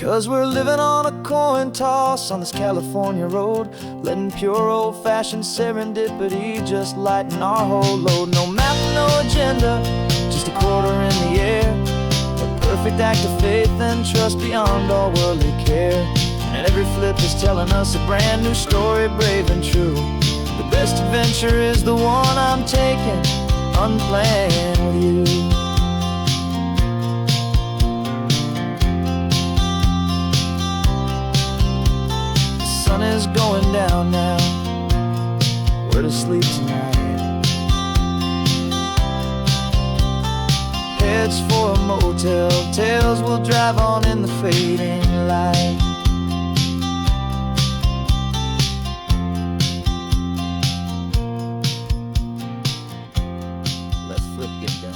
'Cause we're living on a coin toss on this California road, letting pure old-fashioned serendipity just lighten our whole load. No map, no agenda, just a quarter in the air, a perfect act of faith and trust beyond all worldly care. And every flip is telling us a brand new story, brave and true. The best adventure is the one I'm taking, unplanned with you. Sun is going down now, we're to sleep tonight. Heads for a motel, tails will drive on in the fading light. Let's flip get done.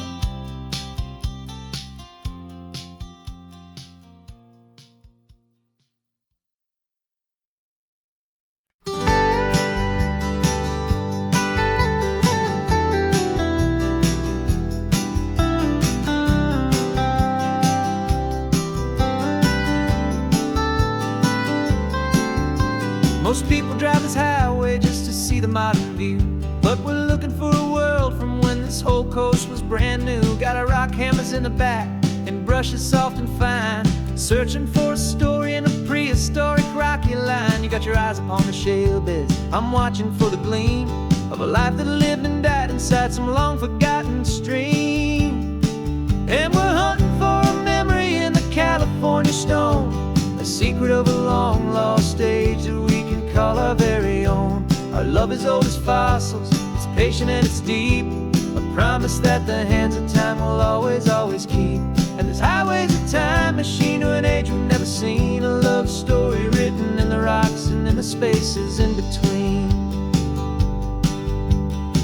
Most people drive this highway just to see the modern view, but we're looking for a world from when this whole coast was brand new. Got our rock hammers in the back and brushes soft and fine, searching for a story in a prehistoric rocky line. You got your eyes upon the shale beds, I'm watching for the gleam of a life that lived and died inside some long forgotten stream. And we're hunting for a memory in the California stone, a secret of a long lost age that we can call our very own. Our love is old as fossils, it's patient and it's deep, a promise that the hands of time will always, always keep. And this highway's a time machine to an age we've never seen, a love story written in the rocks and in the spaces in between.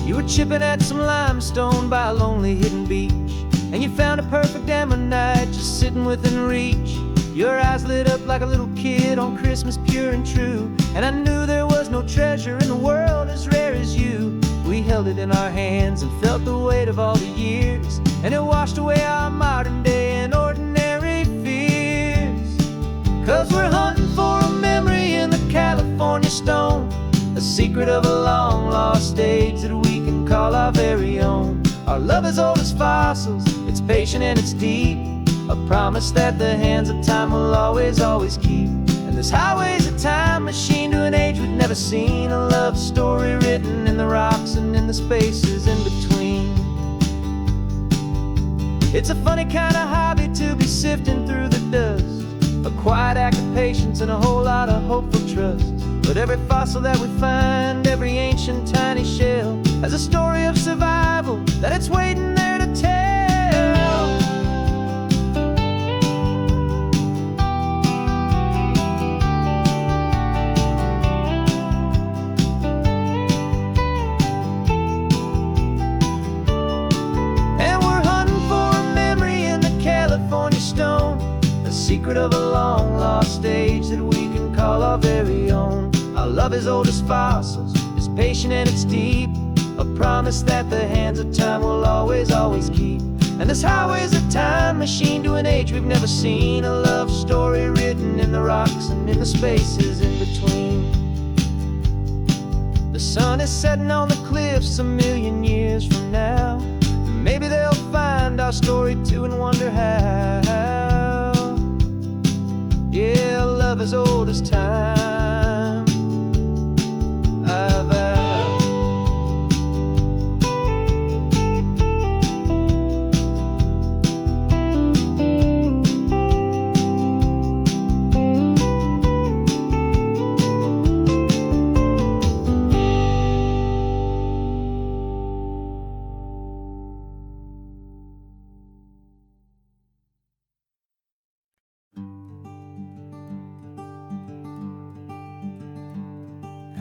You were chipping at some limestone by a lonely hidden beach, and you found a perfect ammonite just sitting within reach. Your eyes lit up like a little kid on Christmas, pure and true, and I knew there was no treasure in the world as rare as you. We held it in our hands and felt the weight of all the years, and it washed away our modern day and ordinary fears. 'Cause we're hunting for a memory in the California stone, a secret of a long lost age that we can call our very own. Our love is old as fossils, it's patient and it's deep, a promise that the hands of time will always, always keep. And this highway's a time machine to an age we've never seen, a love story written in the rocks and in the spaces in between. It's a funny kind of hobby to be sifting through the dust, a quiet act of patience and a whole lot of hopeful trust. But every fossil that we find, every ancient tiny shell, has a story of survival that it's waiting there to tell. Secret of a long lost age that we can call our very own. Our love is old as fossils, it's patient and it's deep, a promise that the hands of time will always, always keep. And this highway's a time machine to an age we've never seen, a love story written in the rocks and in the spaces in between. The sun is setting on the cliffs a million years from now, maybe they'll find our story too and wonder how. Yeah, love as old as time, I vow.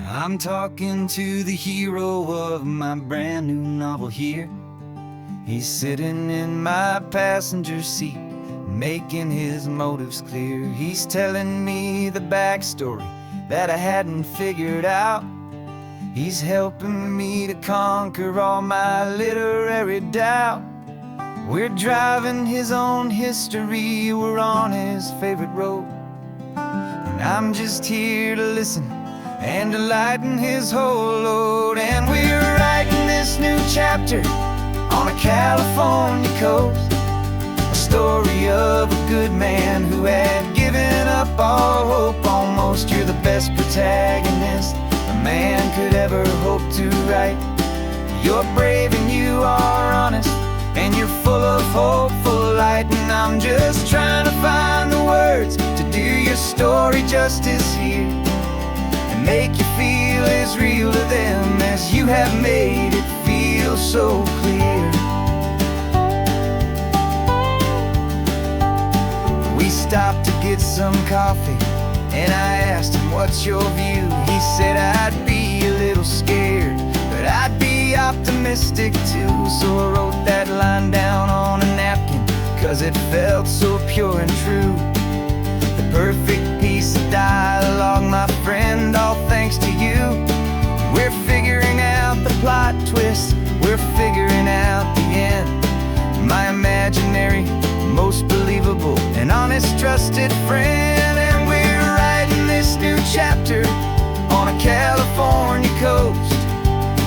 I'm talking to the hero of my brand new novel here. He's sitting in my passenger seat, making his motives clear. He's telling me the backstory that I hadn't figured out. He's helping me to conquer all my literary doubt. We're driving his own history, we're on his favorite road, and I'm just here to listen and to lighten his whole load. And we're writing this new chapter on a California coast, a story of a good man who had given up all hope almost. You're the best protagonist a man could ever hope to write. You're brave and you are honest, and you're full of hopeful light. And I'm just trying to find the words to do your story justice here, and make you feel as real to them as you have made it feel so clear. We stopped to get some coffee, and I asked him, what's your view? He said, I'd be a little scared, but I'd be optimistic too. So I wrote that line down on a napkin, 'cause it felt so pure and true. The perfect piece of dialogue, my friend, all thanks to you. We're figuring out the plot twist, we're figuring out the end. My imaginary, most believable and honest trusted friend. And we're writing this new chapter on a California coast,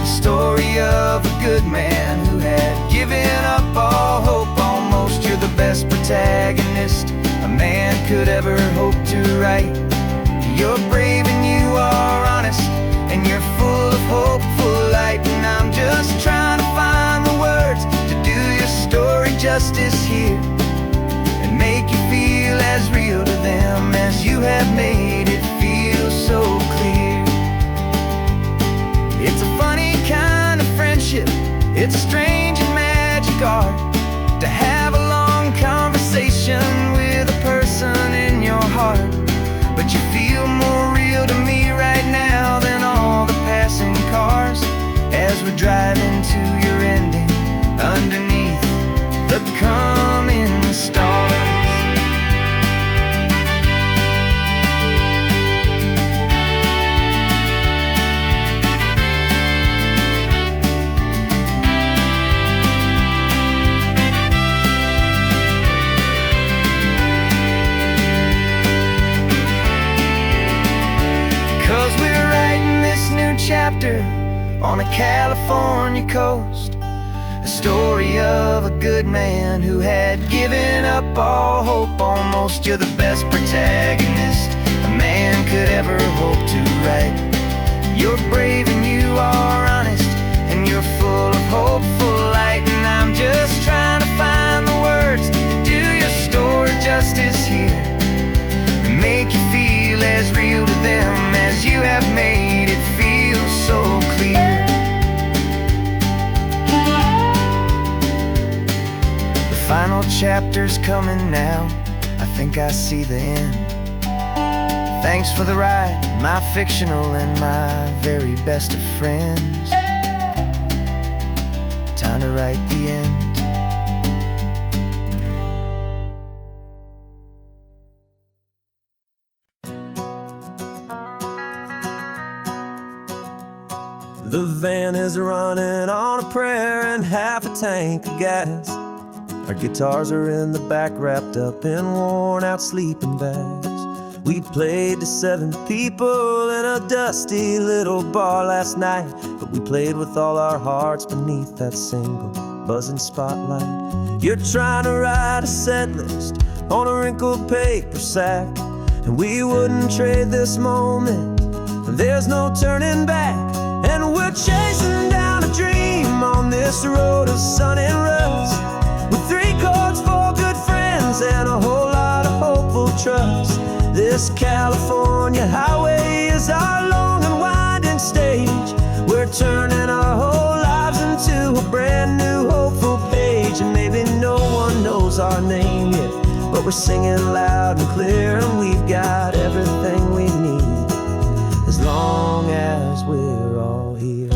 story of a good man who had given up all hope almost. You're the best protagonist a man could ever hope to write. You're brave and you are honest, and you're full of hopeful light. And I'm just trying to find the words to do your story justice here, and make you feel as real to them as you have made it feel so clear. It's a funny kind of friendship, it's strange and magic art to have a long conversation with a person in your heart. But you feel more real to me right now than all the passing cars, as we're driving to your ending underneath the coming stars. 'Cause we're writing this new chapter on a California coast, a story of a good man who had given up all hope almost. You're the best protagonist a man could ever hope to write. You're brave and you are honest, and you're full of hopeful light. And I'm just trying to find the words to do your story justice here, and make you feel as real to them as you have made it feel so clear. The final chapter's coming now, I think I see the end. Thanks for the ride, my fictional and my very best of friends. Time to write the end. The van is running on a prayer and half a tank of gas. Our guitars are in the back, wrapped up in worn-out sleeping bags. We played to 7 people in a dusty little bar last night, but we played with all our hearts beneath that single buzzing spotlight. You're trying to write a set list on a wrinkled paper sack, and we wouldn't trade this moment. There's no turning back. And we're chasing down a dream on this road of sun and rust, with 3 chords, 4 good friends, and a whole lot of hopeful trust. This California highway is our long and winding stage. We're turning our whole lives into a brand new hopeful page. And maybe no one knows our name yet, but we're singing loud and clear, and we've got everything we need as long as we're all here.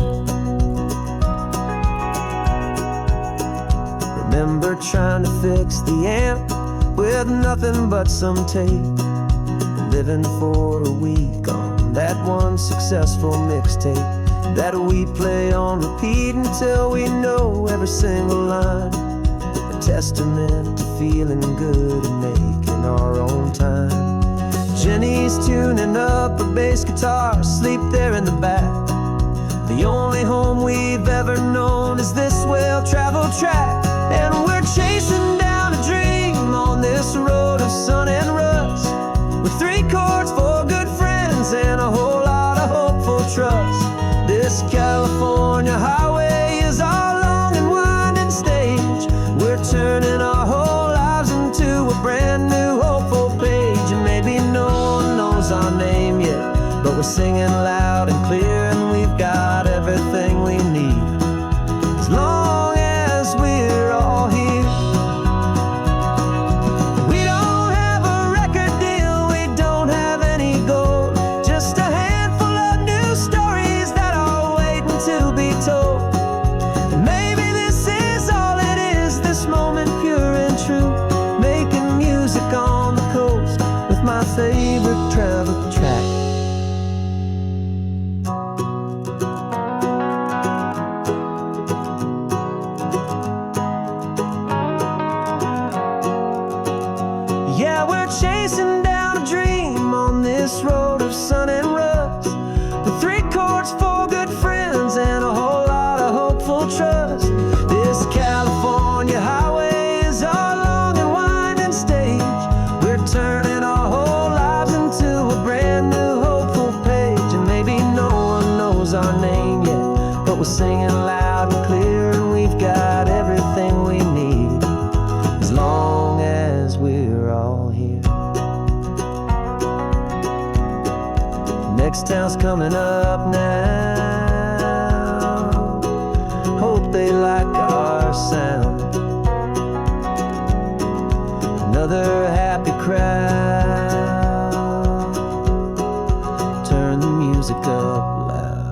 Remember trying to fix the amp with nothing but some tape, living for a week on that one successful mixtape that we play on repeat until we know every single line. A testament to feeling good and making our own time. Jenny he's tuning up a bass guitar, asleep there in the back. The only home we've ever known is this well-traveled track. And we're chasing down a dream on this road of sun and rust, with 3 chords, 4 good friends, and a whole lot of hopeful trust. This California highway is our long and winding stage. We're turning our whole lives into a brand new hopeful page. And maybe no one knows our name yet, but we're singing loud and clear, and we've got everything we need, as long as we're all here. We don't have a record deal, we don't have any gold, just a handful of new stories that are waiting to be told. And maybe this is all it is, this moment pure and true, making music on the coast with my favorite travel track. Yeah, we're chasing down a dream on this road of sun and rust, with 3 chords, 4 good friends, and a whole lot of hopeful trust. This California highway is our long and winding stage. We're turning our whole lives into a brand new hopeful page. And maybe no one knows our name yet, but we're singing loud and clear, and we've got everything we need, as long as we're all here. Next town's coming up now, hope they like our sound. Another happy crowd, turn the music up loud.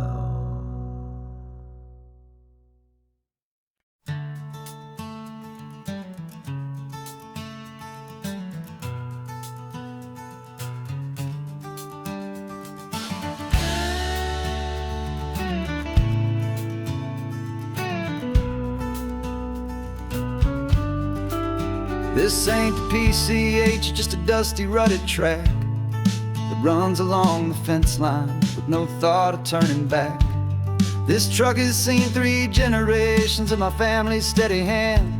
This ain't the PCH, just a dusty, rutted track that runs along the fence line with no thought of turning back. This truck has seen 3 generations of my family's steady hand,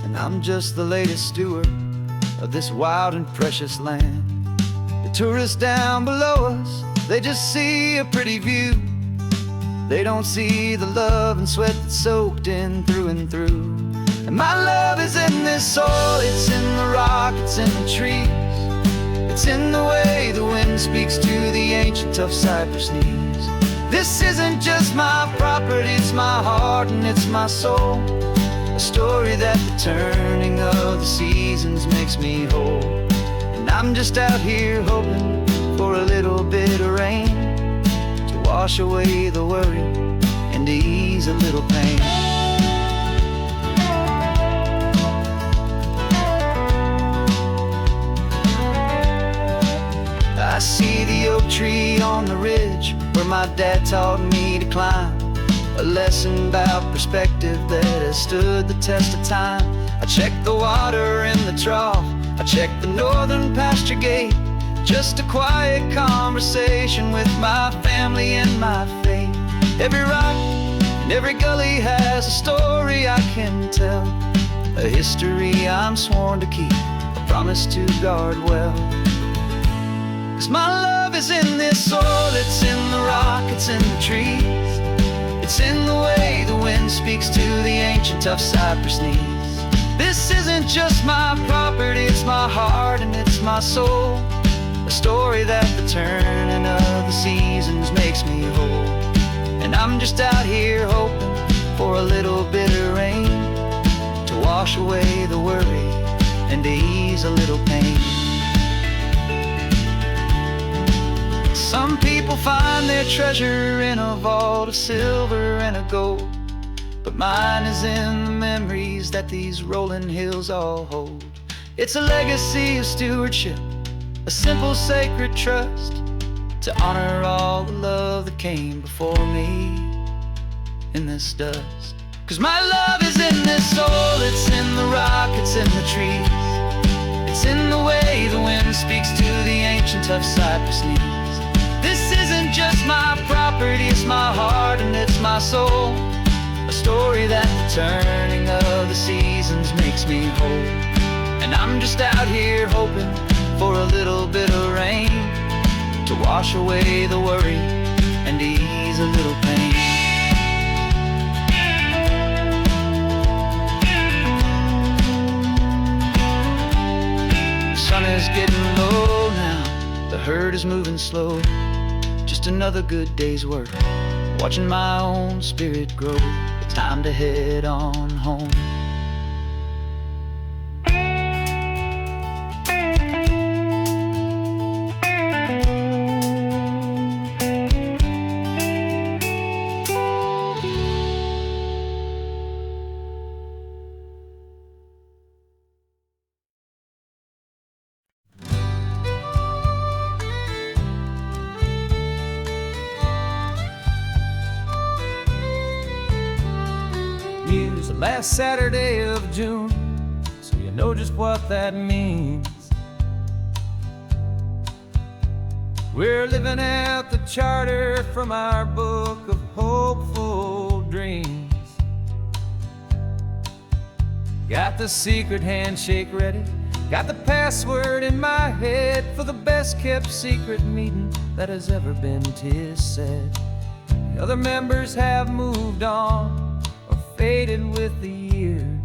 and I'm just the latest steward of this wild and precious land. The tourists down below us, they just see a pretty view. They don't see the love and sweat that's soaked in through and through. And my love is in this soil, it's in the rock, it's in the trees. It's in the way the wind speaks to the ancient tough cypress knees. This isn't just my property, it's my heart and it's my soul. A story that the turning of the seasons makes me whole. And I'm just out here hoping for a little bit of rain to wash away the worry and to ease a little pain. I see the oak tree on the ridge where my dad taught me to climb, a lesson about perspective that has stood the test of time. I check the water in the trough, I check the northern pasture gate, just a quiet conversation with my family and my faith. Every rock and every gully has a story I can tell, a history I'm sworn to keep, a promise to guard well. 'Cause my love is in this soil, it's in the rock, it's in the trees. It's in the way the wind speaks to the ancient tough cypress knees. This isn't just my property, it's my heart and it's my soul. A story that the turning of the seasons makes me whole. And I'm just out here hoping for a little bit of rain to wash away the worry and to ease a little pain. Some people find their treasure in a vault of silver and of gold, but mine is in the memories that these rolling hills all hold. It's a legacy of stewardship, a simple sacred trust, to honor all the love that came before me in this dust. 'Cause my love is in this soul, it's in the rock, it's in the trees. It's in the way the wind speaks to the ancient tough cypress knees. This isn't just my property, it's my heart and it's my soul. A story that the turning of the seasons makes me whole. And I'm just out here hoping for a little bit of rain to wash away the worry and ease a little pain. The sun is getting low now, the herd is moving slow. Just another good day's work, watching my own spirit grow. It's time to head on home. Use the last Saturday of June, so you know just what that means. We're living out the charter from our book of hopeful dreams. Got the secret handshake ready, got the password in my head for the best kept secret meeting that has ever been, 'tis said. The other members have moved on, faded with the years,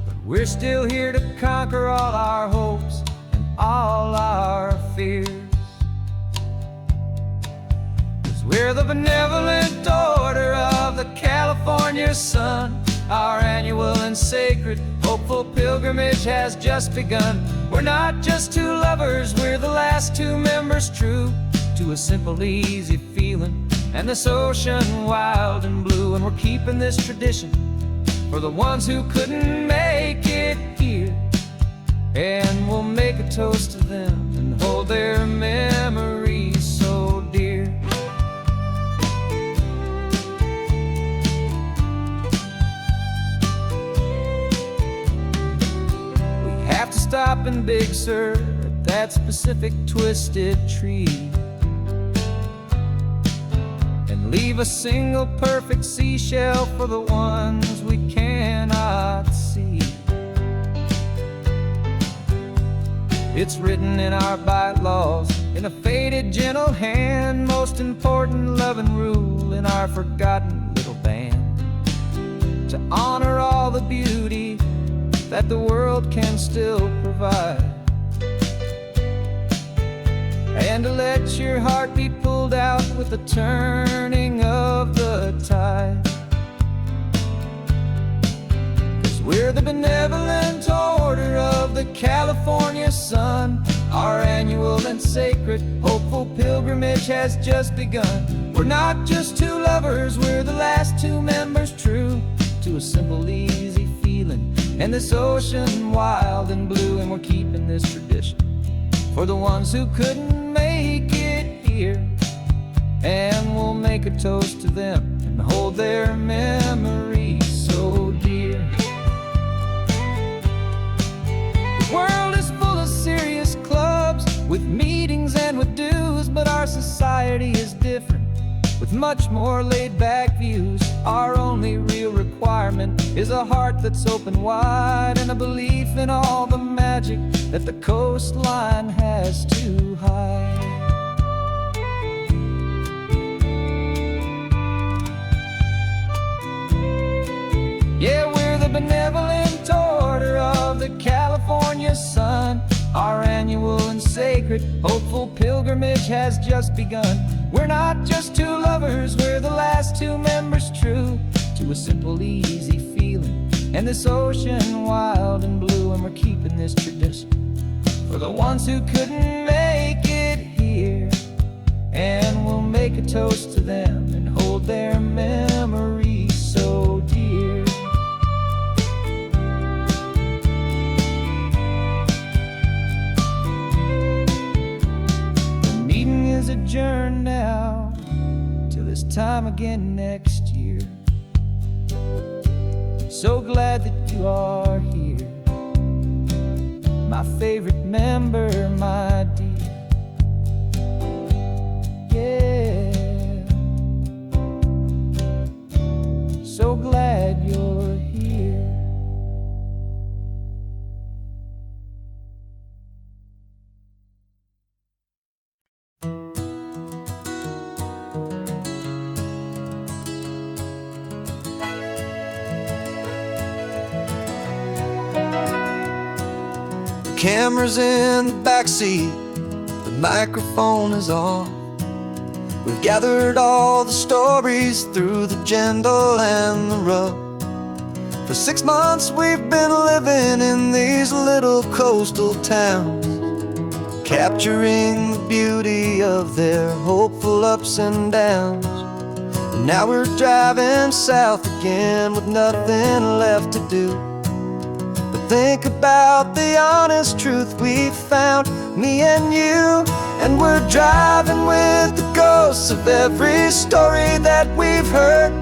but we're still here to conquer all our hopes and all our fears. 'Cause we're the benevolent order of the California sun. Our annual and sacred hopeful pilgrimage has just begun. We're not just two lovers, we're the last two members true to a simple, easy feeling and this ocean wild and blue. And we're keeping this tradition for the ones who couldn't make it here. And we'll make a toast to them and hold their memories so dear. We have to stop in Big Sur at that specific twisted tree, leave a single perfect seashell for the ones we cannot see. It's written in our bylaws in a faded gentle hand, most important love and rule in our forgotten little band, to honor all the beauty that the world can still provide, and to let your heart be pulled out with the turning of the tide. 'Cause we're the benevolent order of the California sun. Our annual and sacred hopeful pilgrimage has just begun. We're not just two lovers, we're the last two members true to a simple, easy feeling and this ocean wild and blue. And we're keeping this tradition for the ones who couldn't make it here. And we'll make a toast to them and hold their memories so dear. The world is full of serious clubs with meetings and with dues, but our society is different with much more laid-back views. Our only real requirement is a heart that's open wide and a belief in all the magic that the coastline has to hide. Yeah, we're the benevolent order of the California sun. Our annual and sacred hopeful pilgrimage has just begun. We're not just two lovers, we're the last two members true to a simple, easy feeling and this ocean wild and blue. And we're keeping this tradition for the ones who couldn't make it here. And we'll make a toast to them and hold their memories so dear. The meeting is adjourned now till this time again next year. So glad that you are here, my favorite member, my dear. Yeah, so glad you're here. Camera's in the backseat, the microphone is on. We've gathered all the stories through the gentle and the rough. For 6 months we've been living in these little coastal towns, capturing the beauty of their hopeful ups and downs. And now we're driving south again with nothing left to do. Think about the honest truth we found, me and you. And we're driving with the ghosts of every story that we've heard,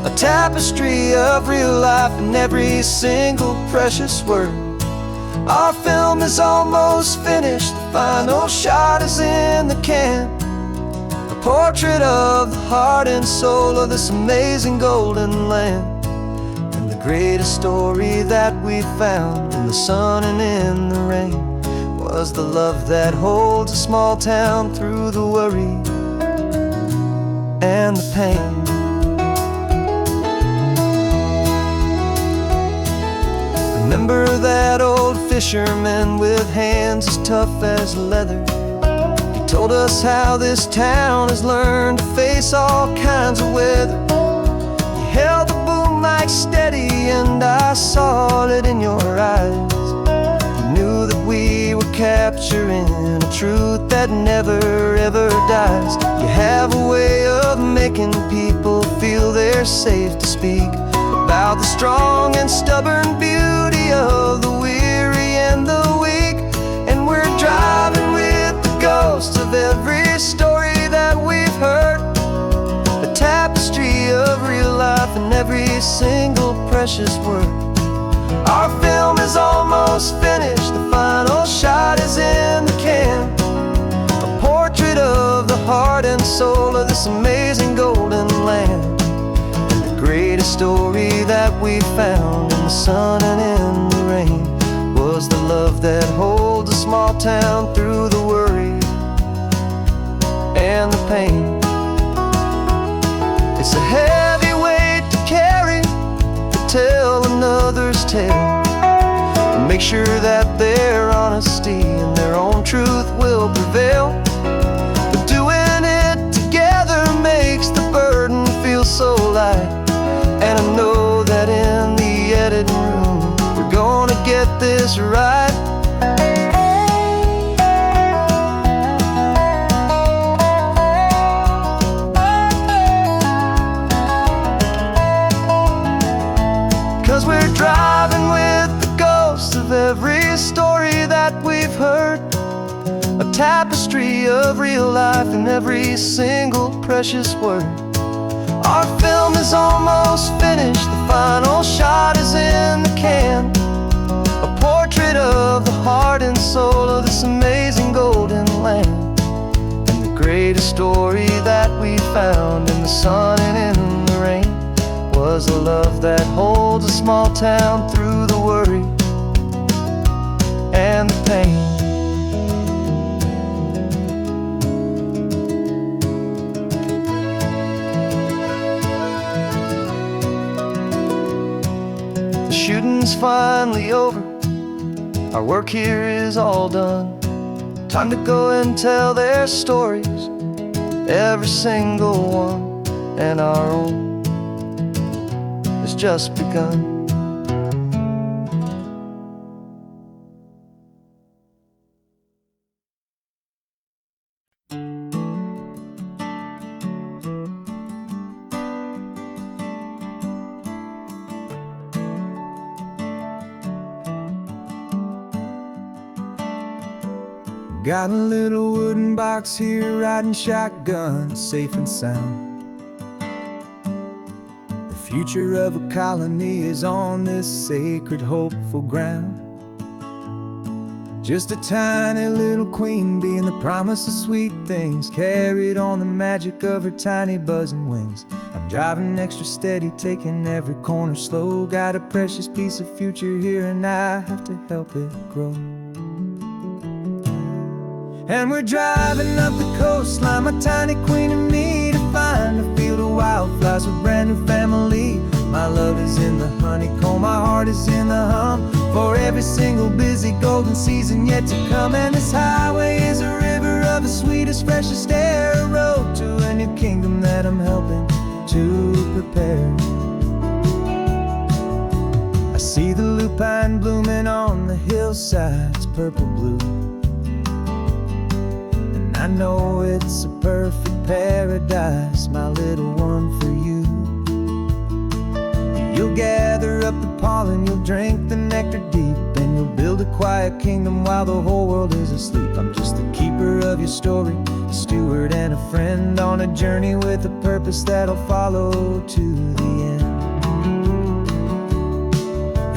a tapestry of real life and every single precious word. Our film is almost finished, the final shot is in the can, a portrait of the heart and soul of this amazing golden land. Greatest story that we found in the sun and in the rain was the love that holds a small town through the worry and the pain. Remember that old fisherman with hands as tough as leather? He told us how this town has learned to face all kinds of weather. He held the boom mic steady and I saw it in your eyes. You knew that we were capturing a truth that never ever dies. You have a way of making people feel they're safe to speak about the strong and stubborn beauty of the weary and the weak. And we're driving with the ghosts of every story that we've heard, a tapestry of real life and every single precious word. Our film is almost finished, the final shot is in the can, a portrait of the heart and soul of this amazing golden land. And the greatest story that we found in the sun and in the rain was the love that holds a small town through the worry and the pain. It's a heavy weight to carry, to tell another's tale, and make sure that their honesty and their own truth will prevail. But doing it together makes the burden feel so light. And I know that in the editing room we're gonna get this right. We're driving with the ghosts of every story that we've heard, a tapestry of real life and every single precious word. Our film is almost finished, the final shot is in the can, a portrait of the heart and soul of this amazing golden land. And the greatest story that we found in the sun and in the rain was a love that holds a small town through the worry and the pain. The shooting's finally over, our work here is all done. Time to go and tell their stories, every single one, and our own has just begun. Got a little wooden box here, riding shotgun, safe and sound. future of a colony is on this sacred, hopeful ground. Just a tiny little queen bee and the promise of sweet things, carried on the magic of her tiny buzzing wings. I'm driving extra steady, taking every corner slow. Got a precious piece of future here and I have to help it grow. And we're driving up the coastline, my tiny queen and me, to find a field of wildflowers with brand new family. My love is in the honeycomb, my heart is in the hum, for every single busy golden season yet to come. And this highway is a river of the sweetest, freshest air, a road to a new kingdom that I'm helping to prepare. I see the lupine blooming on the hillsides, purple blue, and I know it's a perfect paradise, my little one, for you. You'll gather up the pollen, you'll drink the nectar deep, and you'll build a quiet kingdom while the whole world is asleep. I'm just the keeper of your story, a steward and a friend, on a journey with a purpose that'll follow to the end.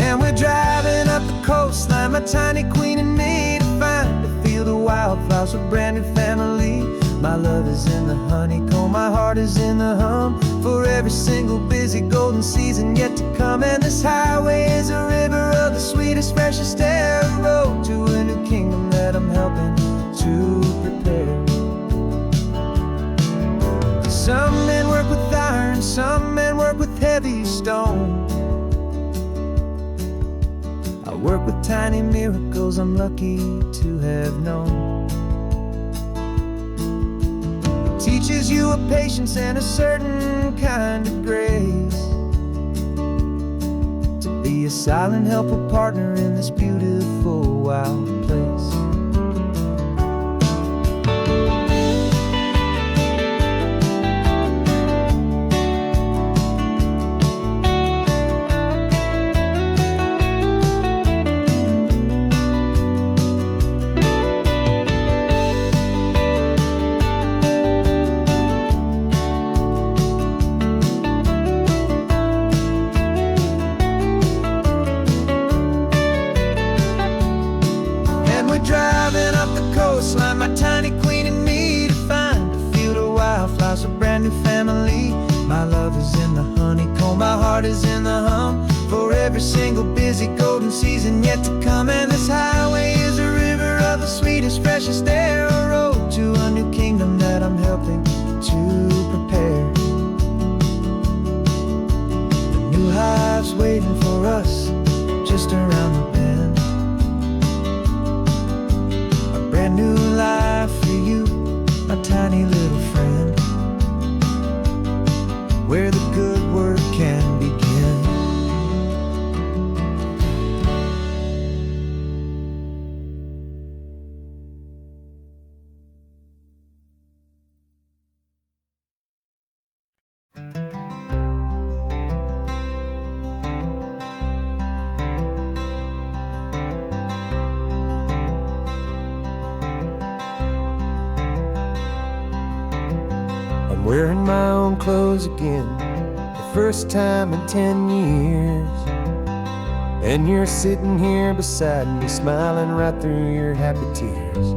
And we're driving up the coastline, my tiny queen and me, to find a field of wildflowers with brand new family. My love is in the honeycomb, my heart is in the hum, for every single busy golden season yet to come. And this highway is a river of the sweetest, freshest air, a road to a new kingdom that I'm helping to prepare. Some men work with iron, some men work with heavy stone. I work with tiny miracles I'm lucky to have known. Teaches you a patience and a certain kind of grace, to be a silent, helpful partner in this beautiful, wild place. Driving up the coastline, my tiny queen and me, to find a field of wildflowers, a brand new family. My love is in the honeycomb, my heart is in the hum, for every single busy golden season yet to come. And this highway is a river of the sweetest, freshest air, a road to a new kingdom that I'm helping to prepare. The new hive's waiting for us just around the bend. Brand new life for you, my tiny little friend, where the good work can begin. I'm wearing my own clothes again, the first time in 10 years. And you're sitting here beside me, smiling right through your happy tears.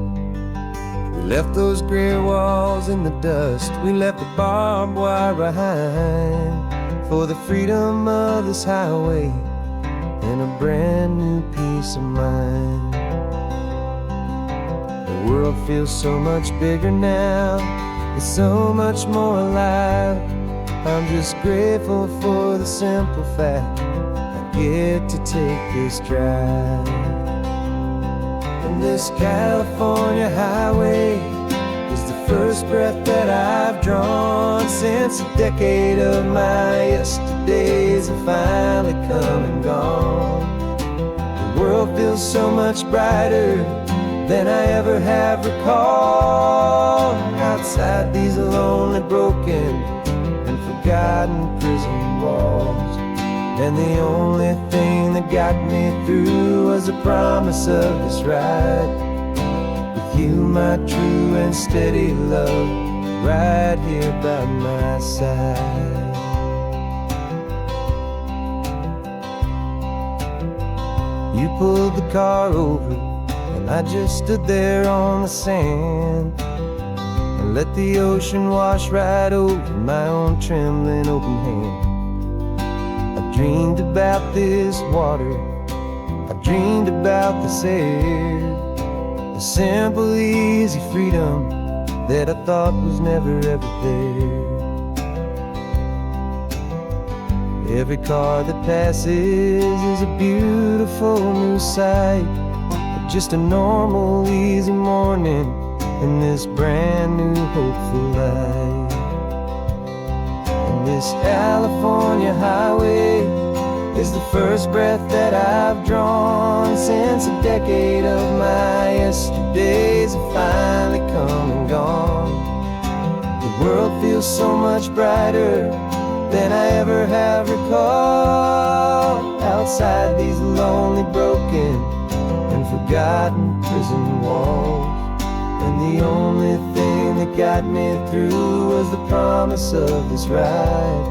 We left those gray walls in the dust, we left the barbed wire behind, for the freedom of this highway and a brand new peace of mind. The world feels so much bigger now, it's so much more alive. I'm just grateful for the simple fact I get to take this drive. And this California highway is the first breath that I've drawn since a decade of my yesterdays have finally come and gone. The world feels so much brighter than I ever have recalled. Outside these lonely, broken, and forgotten prison walls, and the only thing that got me through was the promise of this ride with you, my true and steady love, right here by my side. You pulled the car over, and I just stood there on the sand and let the ocean wash right over my own trembling open hand. I dreamed about this water, I dreamed about this air, the simple, easy freedom that I thought was never ever there. Every car that passes is a beautiful new sight, but just a normal, easy morning in this brand new, hopeful life. And this California highway is the first breath that I've drawn since a decade of my yesterdays have finally come and gone. The world feels so much brighter than I ever have recalled, outside these lonely, broken, and forgotten prison walls. And the only thing that got me through was the promise of this ride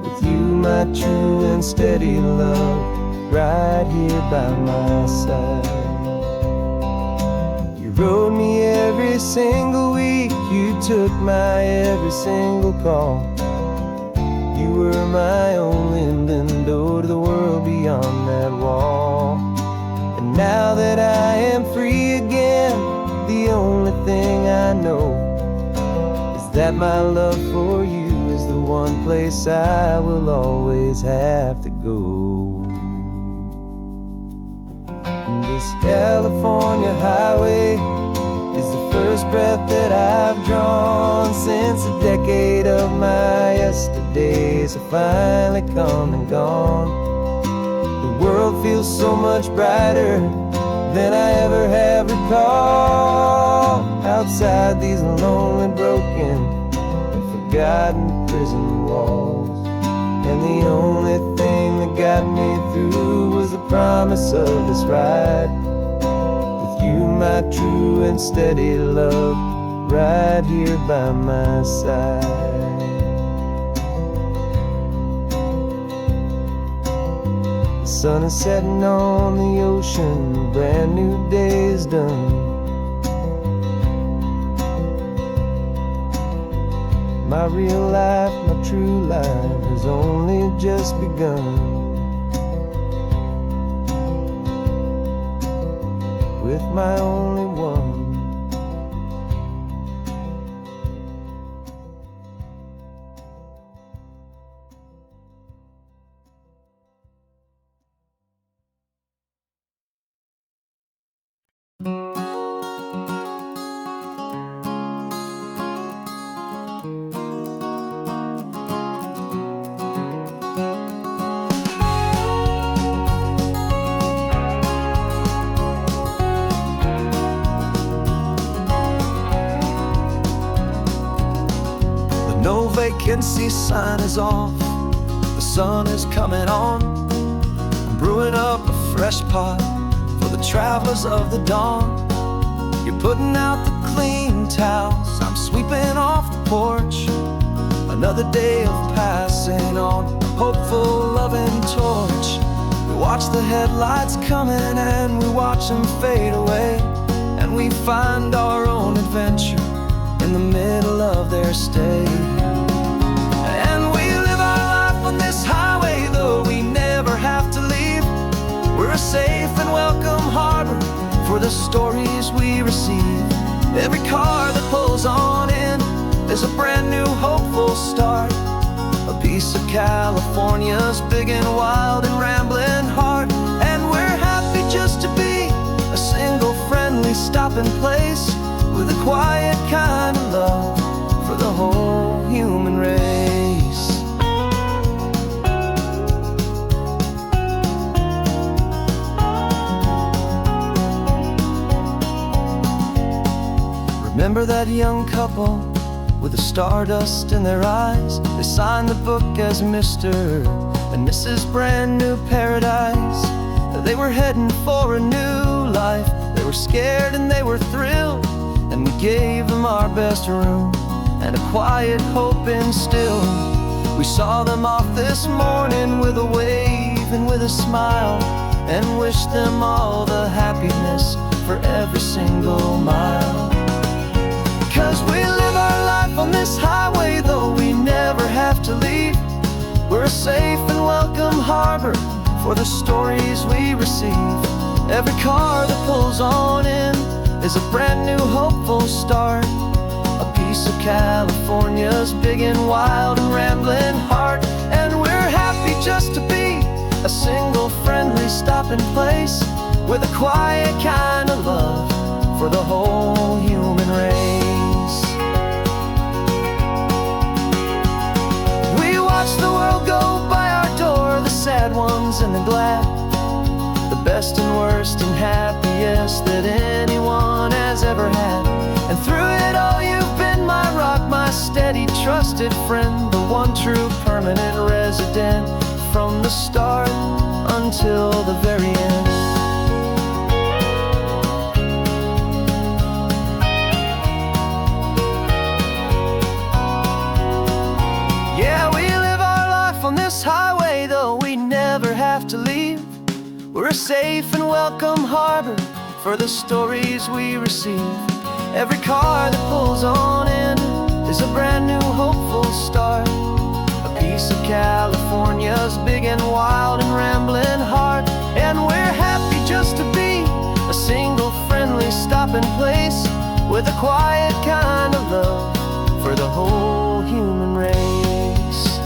with you, my true and steady love, right here by my side. You rode me every single week, you took my every single call. You were my only window to the world beyond that wall. And now that I am free again, the only thing I know is that my love for you is the one place I will always have to go. And this California highway is the first breath that I've drawn since a decade of my yesterdays have finally come and gone. The world feels so much brighter than I ever have recalled, outside these lonely, broken, and forgotten prison walls. And the only thing that got me through was the promise of this ride with you, my true and steady love, right here by my side. The sun is setting on the ocean, a brand new day is done. My real life, my true life has only just begun. With my only one. No vacancy sign is off, the sun is coming on. I'm brewing up a fresh pot for the travelers of the dawn. You're putting out the clean towels, I'm sweeping off the porch. Another day of passing on, a hopeful, loving torch. We watch the headlights coming and we watch them fade away, and we find our own adventure in the middle of their stay. And we live our life on this highway, though we never have to leave. We're a safe and welcome harbor for the stories we receive. Every car that pulls on in is a brand new hopeful start, a piece of California's big and wild and rambling heart. And we're happy just to be a single friendly stopping place with a quiet kind of love for the whole human race. Remember that young couple with the stardust in their eyes? They signed the book as Mr. and Mrs. Brand New Paradise. They were heading for a new life. They were scared and they were thrilled, and we gave them our best room and a quiet hope instilled. We saw them off this morning with a wave and with a smile, and wish them all the happiness for every single mile. 'Cause we live our life on this highway, though we never have to leave. We're a safe and welcome harbor for the stories we receive. Every car that pulls on in is a brand new hopeful start, a piece of California's big and wild and rambling heart. And we're happy just to be a single friendly stopping place with a quiet kind of love for the whole human race. We watch the world go by our door, the sad ones and the glad, the best and worst and happiest that anyone has ever had. And through it all you've been my rock, my steady trusted friend, the one true permanent resident from the start until the very end. Yeah, we live our life on this highway, though we never have to leave. We're a safe and welcome harbor for the stories we receive. Every car that pulls on in is a brand new hopeful start, a piece of California's big and wild and rambling heart. And we're happy just to be a single friendly stopping place with a quiet kind of love for the whole human race.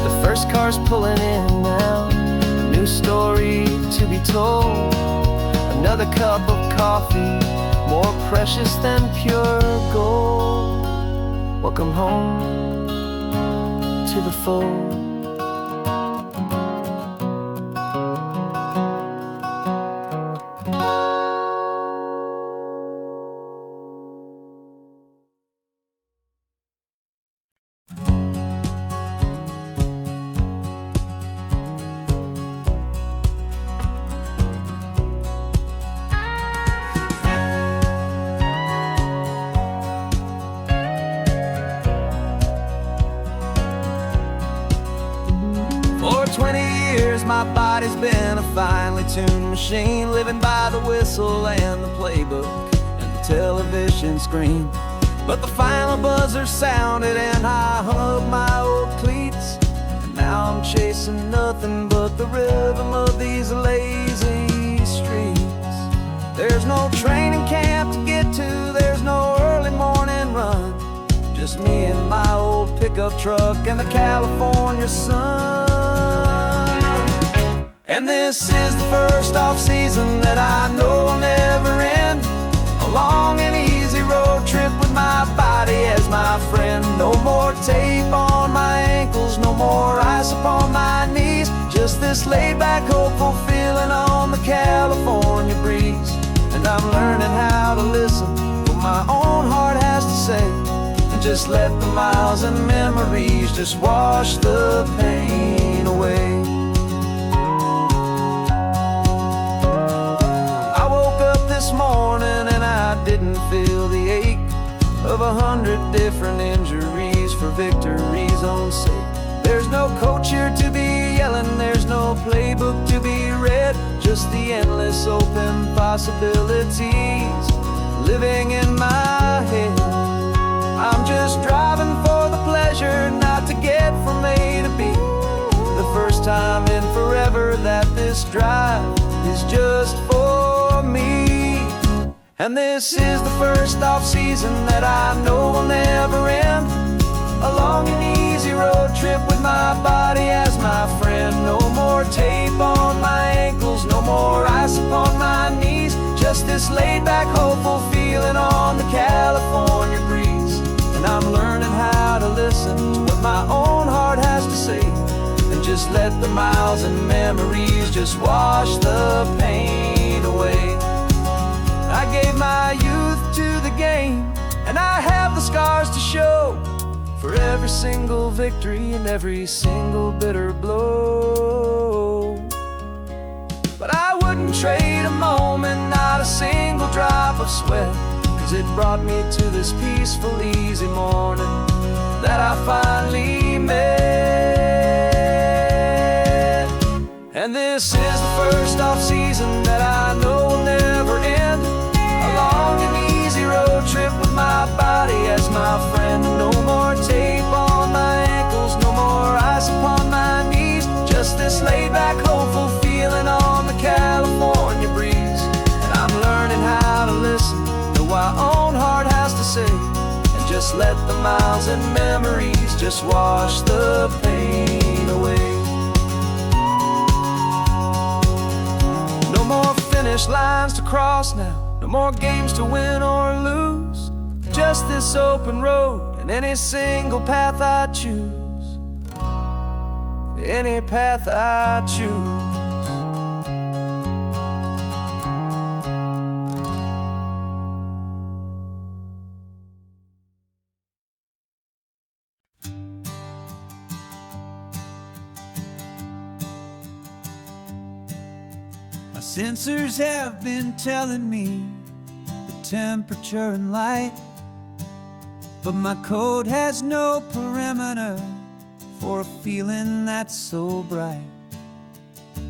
The first car's pulling in now, a new story to be told. Another cup of coffee, more precious than pure gold. Welcome home to the fold. For 20 years my body's been a finely tuned machine, living by the whistle and the playbook and the television screen. But the final buzzer sounded and I hung up my old cleats, and now I'm chasing nothing but the rhythm of these lazy streets. There's no training camp to get to, there's no early morning run, just me and my old pickup truck and the California sun. And this is the first off-season that I know will never end, a long and easy road trip with my body as my friend. No more tape on my ankles, no more ice upon my knees, just this laid-back, hopeful feeling on the California breeze. And I'm learning how to listen to what my own heart has to say, and just let the miles and memories just wash the pain away. I woke up this morning and I didn't feel the ache of 100 different injuries for victory's own sake. There's no coach here to be yelling, there's no playbook to be read, just the endless open possibilities living in my head. I'm just driving for the pleasure, not to get from A to B. The first time in forever that this drive is just for me. And this is the first off-season that I know will never end, a long and easy road trip with my body as my friend. No more tape on my ankles, no more ice upon my knees, just this laid-back, hopeful feeling on the California breeze. And I'm learning how to listen to what my own heart has to say, and just let the miles and memories just wash the pain away. I gave my youth to the game, and I have the scars to show for every single victory and every single bitter blow. But I wouldn't trade a moment, not a single drop of sweat, trees. It brought me to this peaceful, easy morning that I finally met. And this is the first off-season that I know will never end. A long and easy road trip with my body as my friend. No more tape on my ankles, no more ice upon my knees. Just this laid-back, hopeful feeling on the California breeze. And I'm learning how to listen to what my own heart has to say, and just let the miles and memories just wash the pain away. No more finish lines to cross now, no more games to win or lose. Just this open road and any single path I choose. Any path I choose. My sensors have been telling me the temperature and light, but my code has no perimeter for a feeling that's so bright.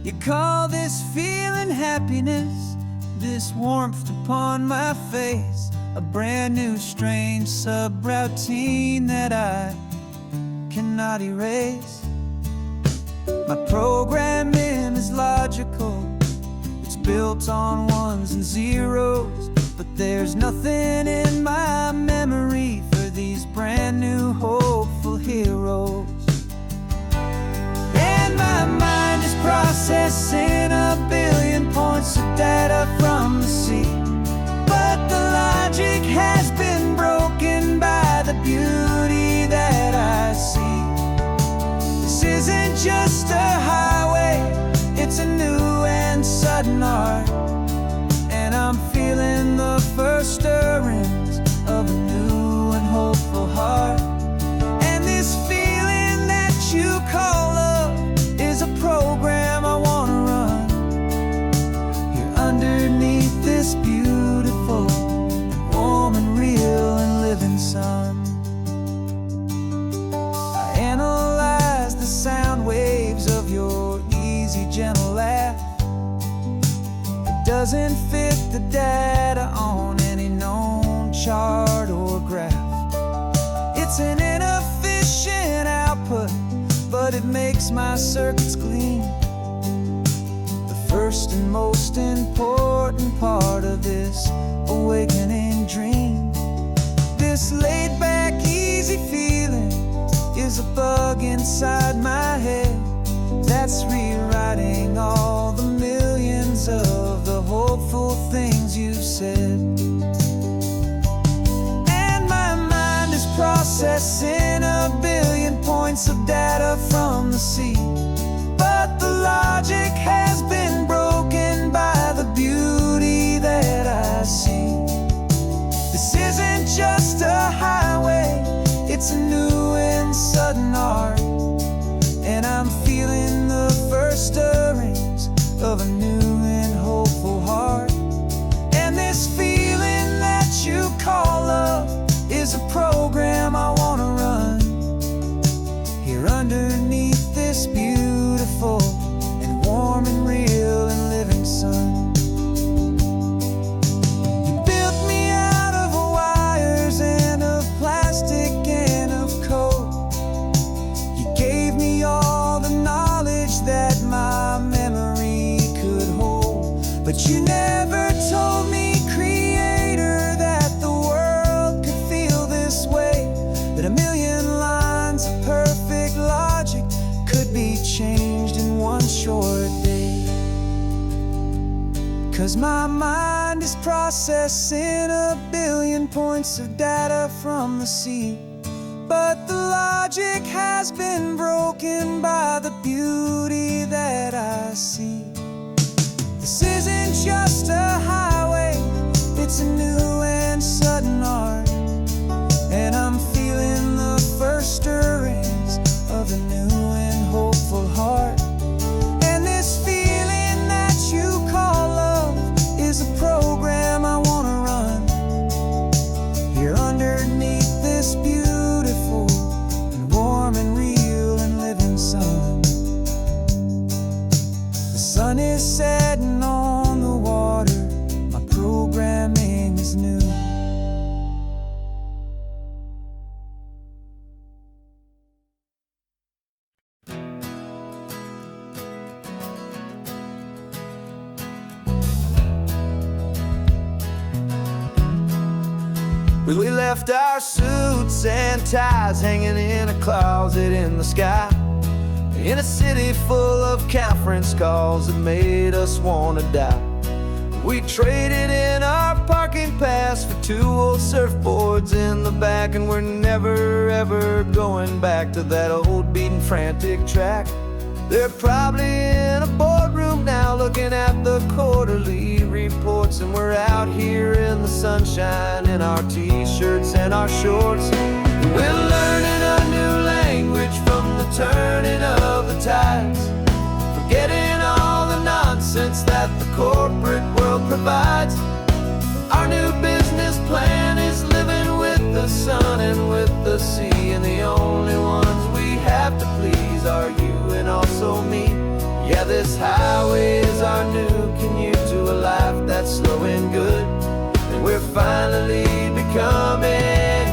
You call this feeling happiness, this warmth upon my face, a brand new strange subroutine that I cannot erase. My programming is logical, it's built on ones and zeros, but there's nothing in my memory for these brand new hopeful heroes. And my mind is processing a billion points of data from the sea, but the logic has been broken by the beauty that I see. This isn't just a highway, it's a new and sudden art, and I'm feeling the first stirrings of a new and hopeful heart. And this feeling that you call love is a program I wanna run here underneath this beautiful, warm and real and living sun. I analyze the sound waves of your easy, gentle laugh. It doesn't fit the data on any known chart or graph. It's an inefficient output, but it makes my circuits gleam. The first and most important part of this awakening dream. This laid-back, easy feeling is a bug inside my head that's rewriting all the millions of the hopeful things you've said. And my mind is processing a billion points of data from the sea, but the logic has been broken by the beauty that I see. This isn't just a highway, it's a new and sudden art, and I'm feeling the first stirrings of a new and hopeful heart. And this feeling that you call love is a program I wanna run here underneath this beautiful and warm and real and living sun. You built me out of wires and of plastic and of code. You gave me all the knowledge that my memory could hold, but you never told me, Creator, that the world could feel this way, that a million lines of perfect logic could be changed in one short day. 'Cause my mind is processing a billion points of data from the sea, but the logic has been broken by the beauty that I see. This isn't just a highway, it's a new and sudden art, and I'm feeling the first stirrings of a new and hopeful heart. And this feeling that you call love is a program I wanna run We left our suits and ties hanging in a closet in the sky, in a city full of conference calls that made us wanna die. We traded in our parking pass for 2 old surfboards in the back, and we're never ever going back to that old beaten frantic track. They're probably in a boardroom now looking at the quarterly reports, and we're out here in the sunshine in our t-shirts and our shorts. We're learning a new language from the turning of the tides, forgetting all the nonsense that the corporate world provides. Our new business plan is living with the sun and with the sea, and the only ones we have to please are you and also me. Yeah, this highway is our new commute to a life that's slow and good, and we're finally becoming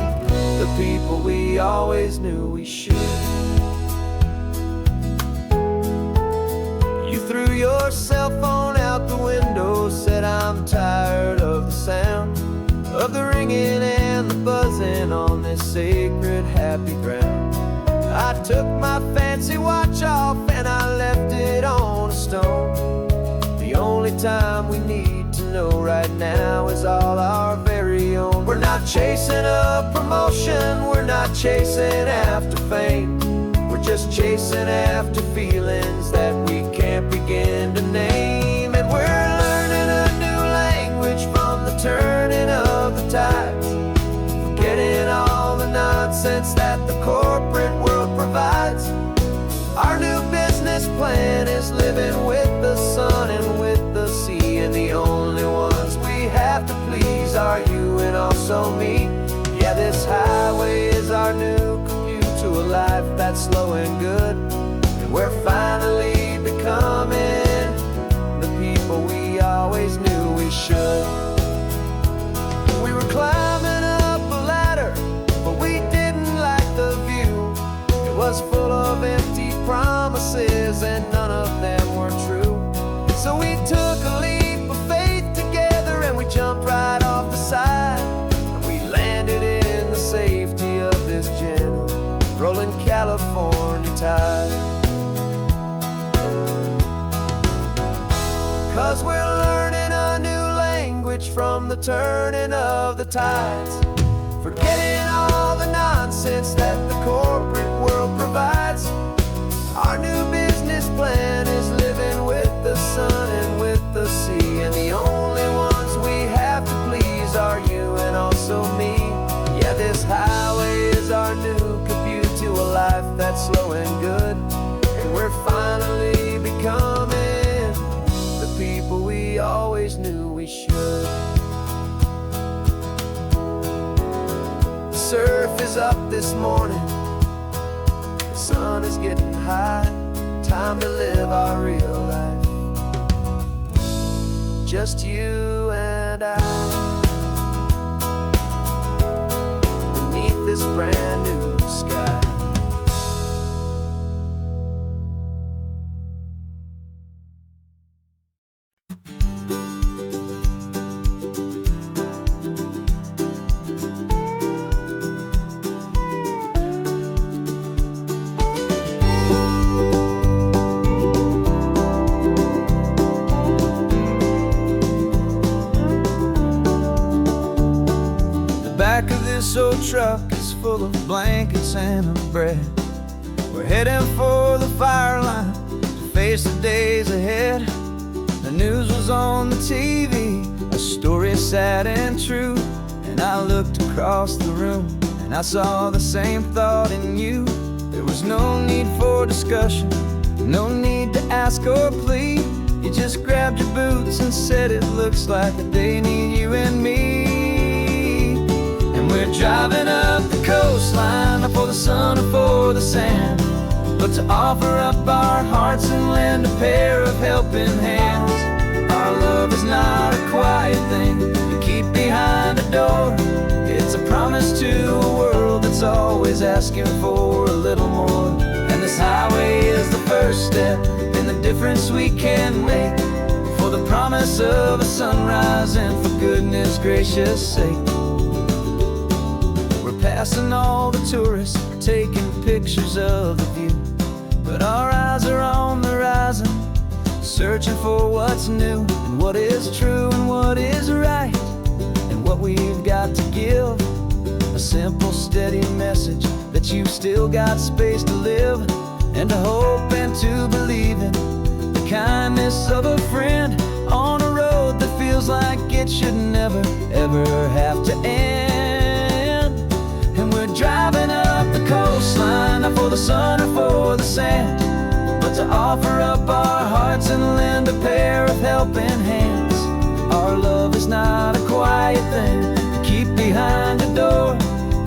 the people we always knew we should. You threw your cell phone out the window, said I'm tired of the sound of the ringing and the buzzing on this sacred happy ground. I took my fancy watch off and I left it on a stone. The only time we need to know right now is all our very own. We're not chasing a promotion, we're not chasing after fame, we're just chasing after feelings that we can't begin to name. And we're learning a new language from the turning of the tides, forgetting all the nonsense that the corporate world provides. Our new business plan is living with the sun and with the sea, and the only ones we have to please are you and also me. Yeah, this highway is our new commute to a life that's slow and good, and we're finally becoming the people we always knew we should. We were climbing up a ladder, but we didn't like the view. It was full of empty promises and none of them were true. So we took a leap of faith together and we jumped right off the side, and we landed in the safety of this gentle rolling California tide. 'Cause we're learning a new language from the turning of the tides, forgetting all the nonsense that the corporate world provides. Our new business plan is living with the sun and with the sea, and the only ones we have to please are you and also me. Yeah, this highway is our new commute to a life that's slow and good, and we're finally becoming the people we always knew we should. The surf is up this morning, the sun is getting high, time to live our real life, just you and I, beneath this brand new sky. Back of this old truck is full of blankets and of bread. We're heading for the fire line to face the days ahead. The news was on the TV, a story sad and true, and I looked across the room and I saw the same thought in you. There was no need for discussion, no need to ask or plead. You just grabbed your boots and said it looks like the day need you and me. We're driving up the coastline, not for the sun or for the sand, but to offer up our hearts and lend a pair of helping hands. Our love is not a quiet thing you keep behind a door. It's a promise to a world that's always asking for a little more. And this highway is the first step in the difference we can make, for the promise of a sunrise and for goodness gracious sake, passing all the tourists, taking pictures of the view. But our eyes are on the horizon, searching for what's new, and what is true and what is right, and what we've got to give. A simple, steady message that you've still got space to live, and to hope and to believe in the kindness of a friend on a road that feels like it should never, ever have to end. And we're driving up the coastline, not for the sun or for the sand, but to offer up our hearts and lend a pair of helping hands. Our love is not a quiet thing to keep behind a door.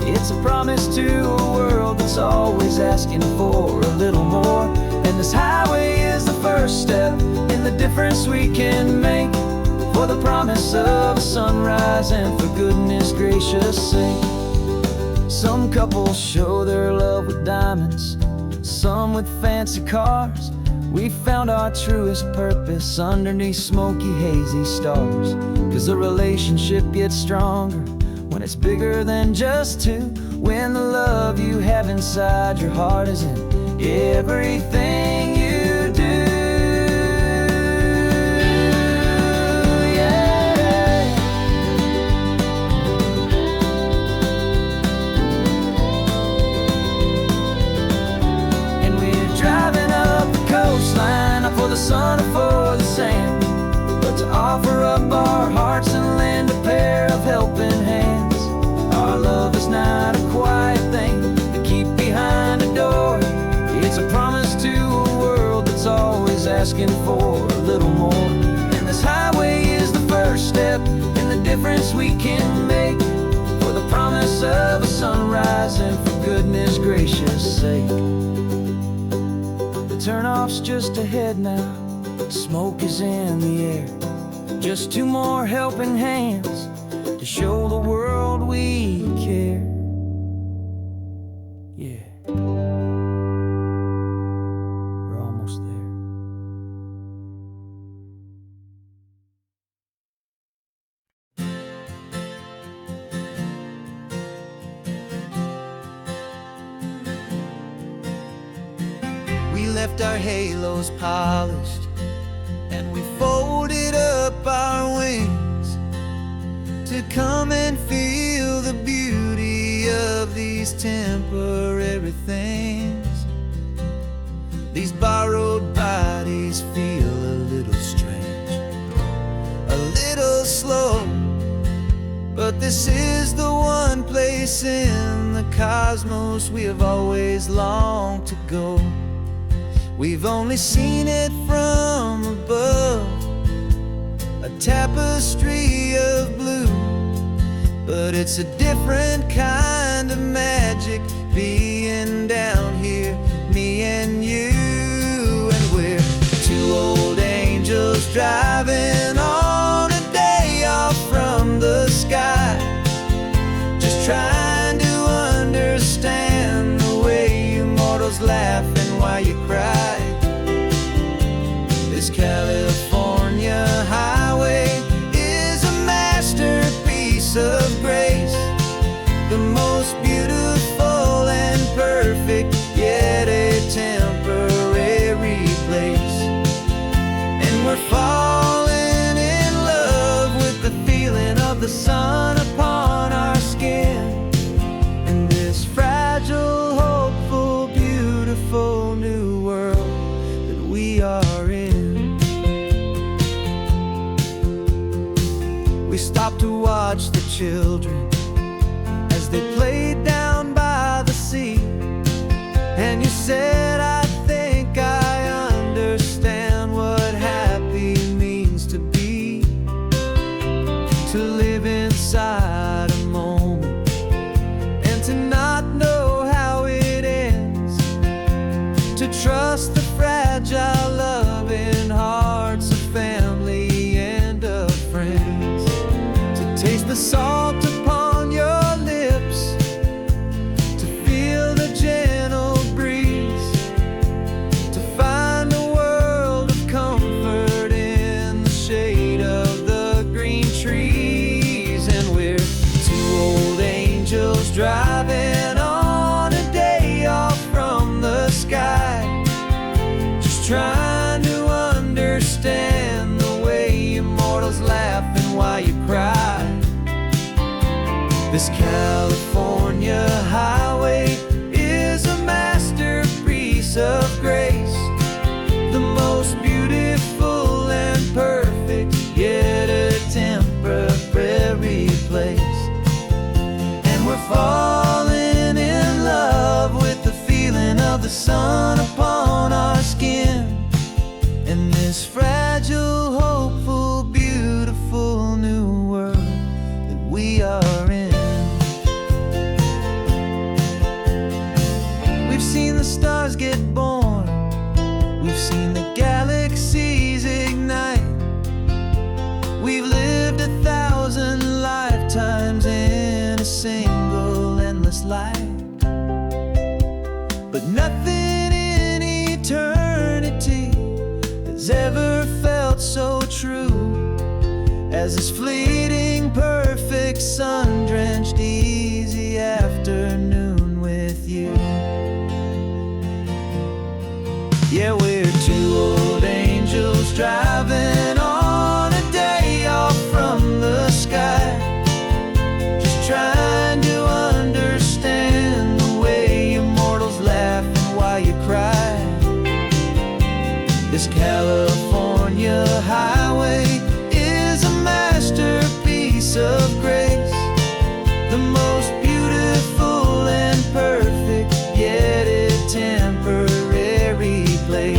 It's a promise to a world that's always asking for a little more. And this highway is the first step in the difference we can make, for the promise of a sunrise and for goodness gracious sake. Some couples show their love with diamonds, some with fancy cars. We found our truest purpose underneath smoky, hazy stars. 'Cause the relationship gets stronger when it's bigger than just two, when the love you have inside your heart is in everything you do. Yeah. And we're driving up the coastline, not for the sun or for the sand, but to offer up our hearts and lend a pair of helping hands. Our love is not a quiet thing to keep behind a door. It's a promise to a world that's always asking for a little more. And this highway is the first step in the difference we can make, for the promise of a sunrise and for goodness gracious sake. The turnoff's just ahead now, smoke is in the air. Just two more helping hands to show the world we care. Yeah, we're almost there. We left our halos polished, and we folded up our wings to come and feel the beauty of these temporary things. These borrowed bodies feel a little strange, a little slow, but this is the one place in the cosmos we have always longed to go. We've only seen it from above, a tapestry of blue, but it's a different kind of magic being down here, me and you. And we're two old angels driving on a day off from the sky, just trying to understand the way you mortals laugh and why you cry. This California highway is a masterpiece of grace, the most beautiful and perfect, yet a temporary place. And we're falling in love with the feeling of the sun upon our skin, in this fragile, hopeful, beautiful new world that we are in. We stopped to watch the children as they played down by the sea, and you said, I think I understand what happy means to be, to live inside a moment and to not know how it ends, to trust the fragile loving hearts of family and of friends, to taste the salt upon your lips, to feel the gentle breeze, to find a world of comfort in the shade of the green trees. And we're two old angels driving trying to understand the way you mortals laugh and why you cry. This California highway is a masterpiece of grace, the most beautiful and perfect, yet a temporary place. And we're falling in love with the feeling of the sun upon our skin, in this fragile, hopeful, beautiful new world that we are in. We've seen the stars get born, we've seen the galaxies ignite, we've lived 1,000 lifetimes in a single endless life. But nothing in eternity has ever felt so true as this fleeting, perfect, sun-drenched, easy afternoon with you. Yeah, we're two old angels driving on a day off from the sky, just trying to understand the way you mortals laugh and why you cry. This California highway is a masterpiece of grace, the most beautiful and perfect, yet a temporary place.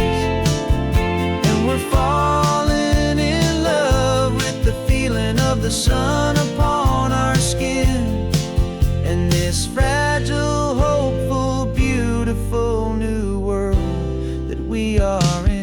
And we're falling in love with the feeling of the sun upon our skin, and this fragile, hopeful, beautiful new world that we are in.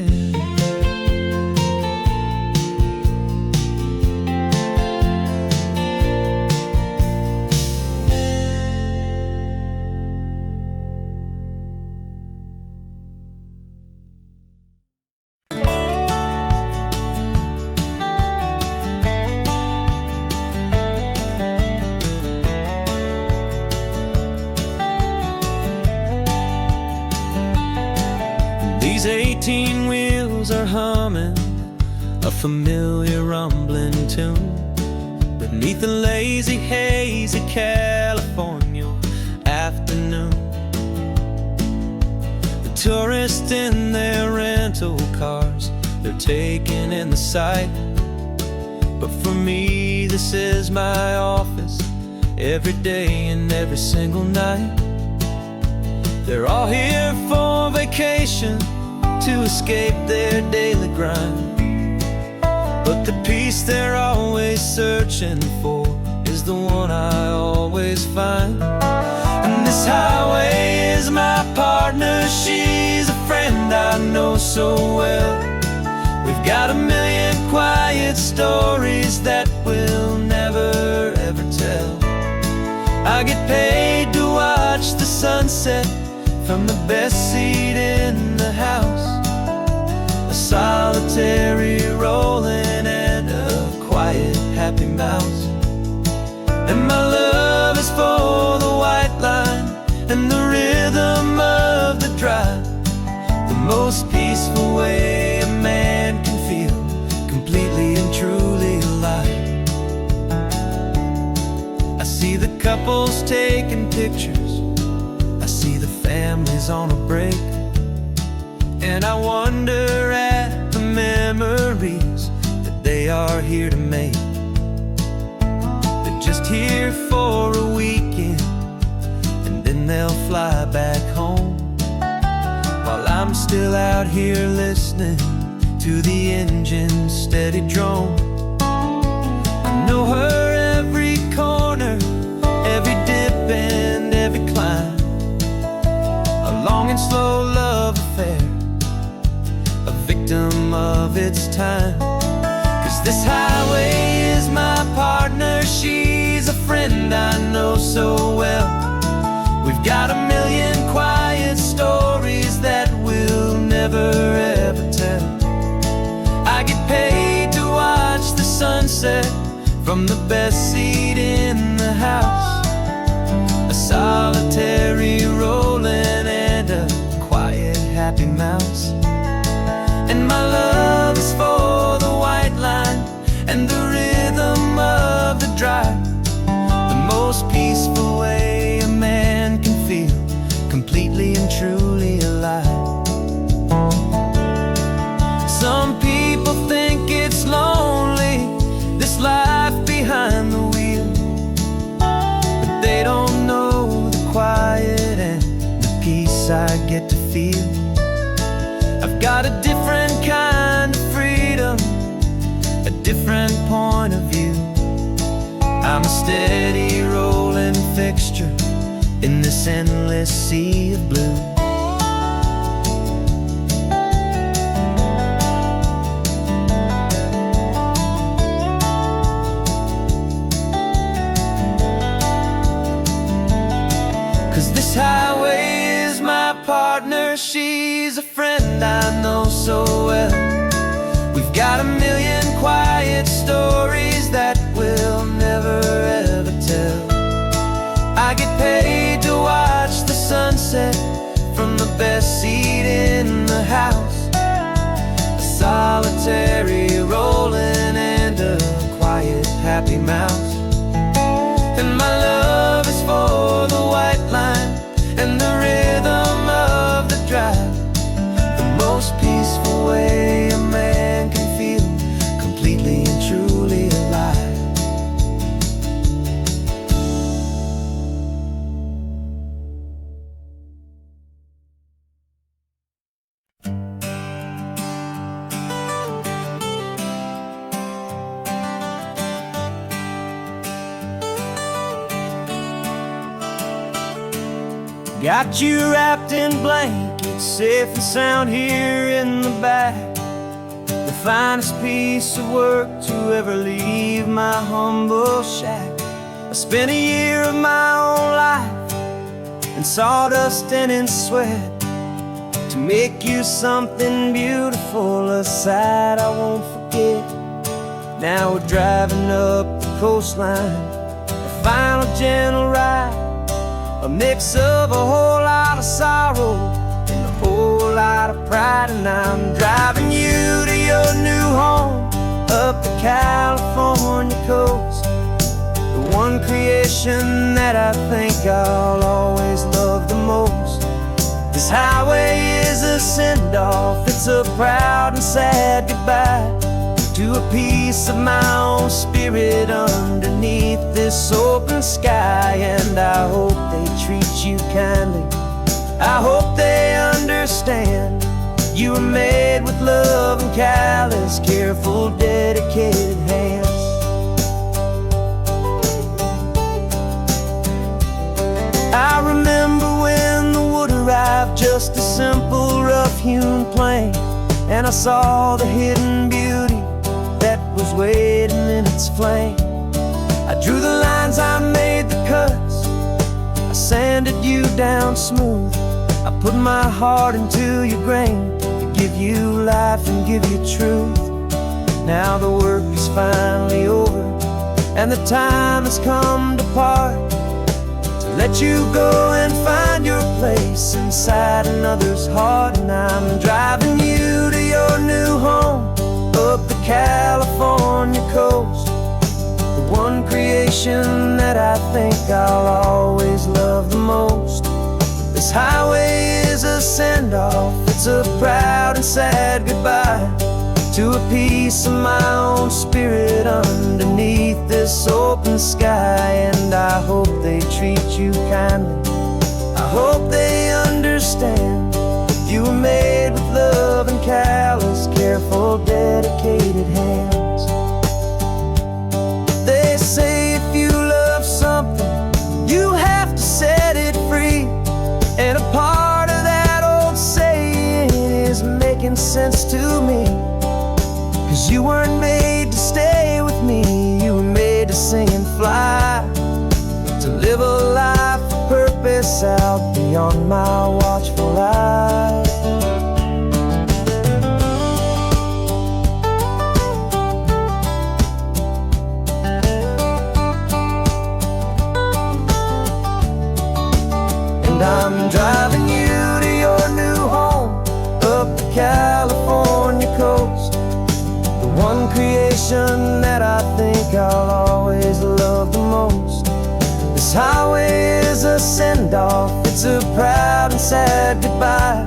These 18 wheels are humming a familiar rumbling tune beneath the lazy haze of California afternoon. The tourists in their rental cars, they're taking in the sight. But for me, this is my office, every day and every single night. They're all here for vacation, to escape their daily grind. But the peace they're always searching for is the one I always find. And this highway is my partner, she's a friend I know so well. We've got a million quiet stories that we'll never ever tell. I get paid to watch the sunset from the best seat in the house, a solitary rolling and a quiet, happy mouse. And my love is for the white line and the rhythm of the drive, the most peaceful way a man can feel completely and truly alive. I see the couples taking pictures, I see the families on a break, and I wonder at the memories that they are here to make. They're just here for a weekend, and then they'll fly back home, while I'm still out here listening to the engine's steady drone. I know her every corner, every dip and every climb, a long and slow love affair, a victim of its time. 'Cause this highway is my partner, she's a friend I know so well. We've got a million quiet stories that we'll never ever tell. I get paid to watch the sunset from the best seat in the house, a solitary rolling and a quiet, happy mouse. I've got a different kind of freedom, a different point of view. I'm a steady rolling fixture in this endless sea of blue. 'Cause this highway is my partner, she's a friend I know so well. We've got a million quiet stories that we'll never ever tell. I get paid to watch the sunset from the best seat in the house. A solitary rolling and a quiet happy mouse. And my love is for the white line and the rhythm of the drive. The most peaceful way a man can feel completely and truly alive. Got you wrapped in blankets, safe and sound here in the back. The finest piece of work to ever leave my humble shack. I spent a year of my own life in sawdust and in sweat to make you something beautiful, a sight I won't forget. Now we're driving up the coastline, a final gentle ride, a mix of a whole lot of sorrow and a whole lot of pride. And I'm driving you to your new home up the California coast, the one creation that I think I'll always love the most. This highway is a send-off, it's a proud and sad goodbye to a piece of my own spirit underneath this open sky. And I hope they treat you kindly, I hope they understand you were made with love and callous, careful, dedicated hands. I remember when the wood arrived, just a simple rough-hewn plank, and I saw the hidden beauty that was waiting in its flame. I drew the lines, I made the cuts, I sanded you down smooth. I put my heart into your grain to give you life and give you truth. Now the work is finally over and the time has come to part, to let you go and find your place inside another's heart. And I'm driving you to your new home up the California coast, the one creation that I think I'll always love the most. This highway is a send-off, it's a proud and sad goodbye to a piece of my own spirit underneath this open sky. And I hope they treat you kindly, I hope they understand you were made with love and callous, careful, dedicated hands. They say if you love something, you have to set it free. And a part of that old saying is making sense to me. 'Cause you weren't made to stay with me, you were made to sing and fly, to live a life of purpose out beyond my watchful eye. And I'm driving you to your new home up the California coast, the one creation that I think I'll always love the most. This highway is a send-off, it's a proud and sad goodbye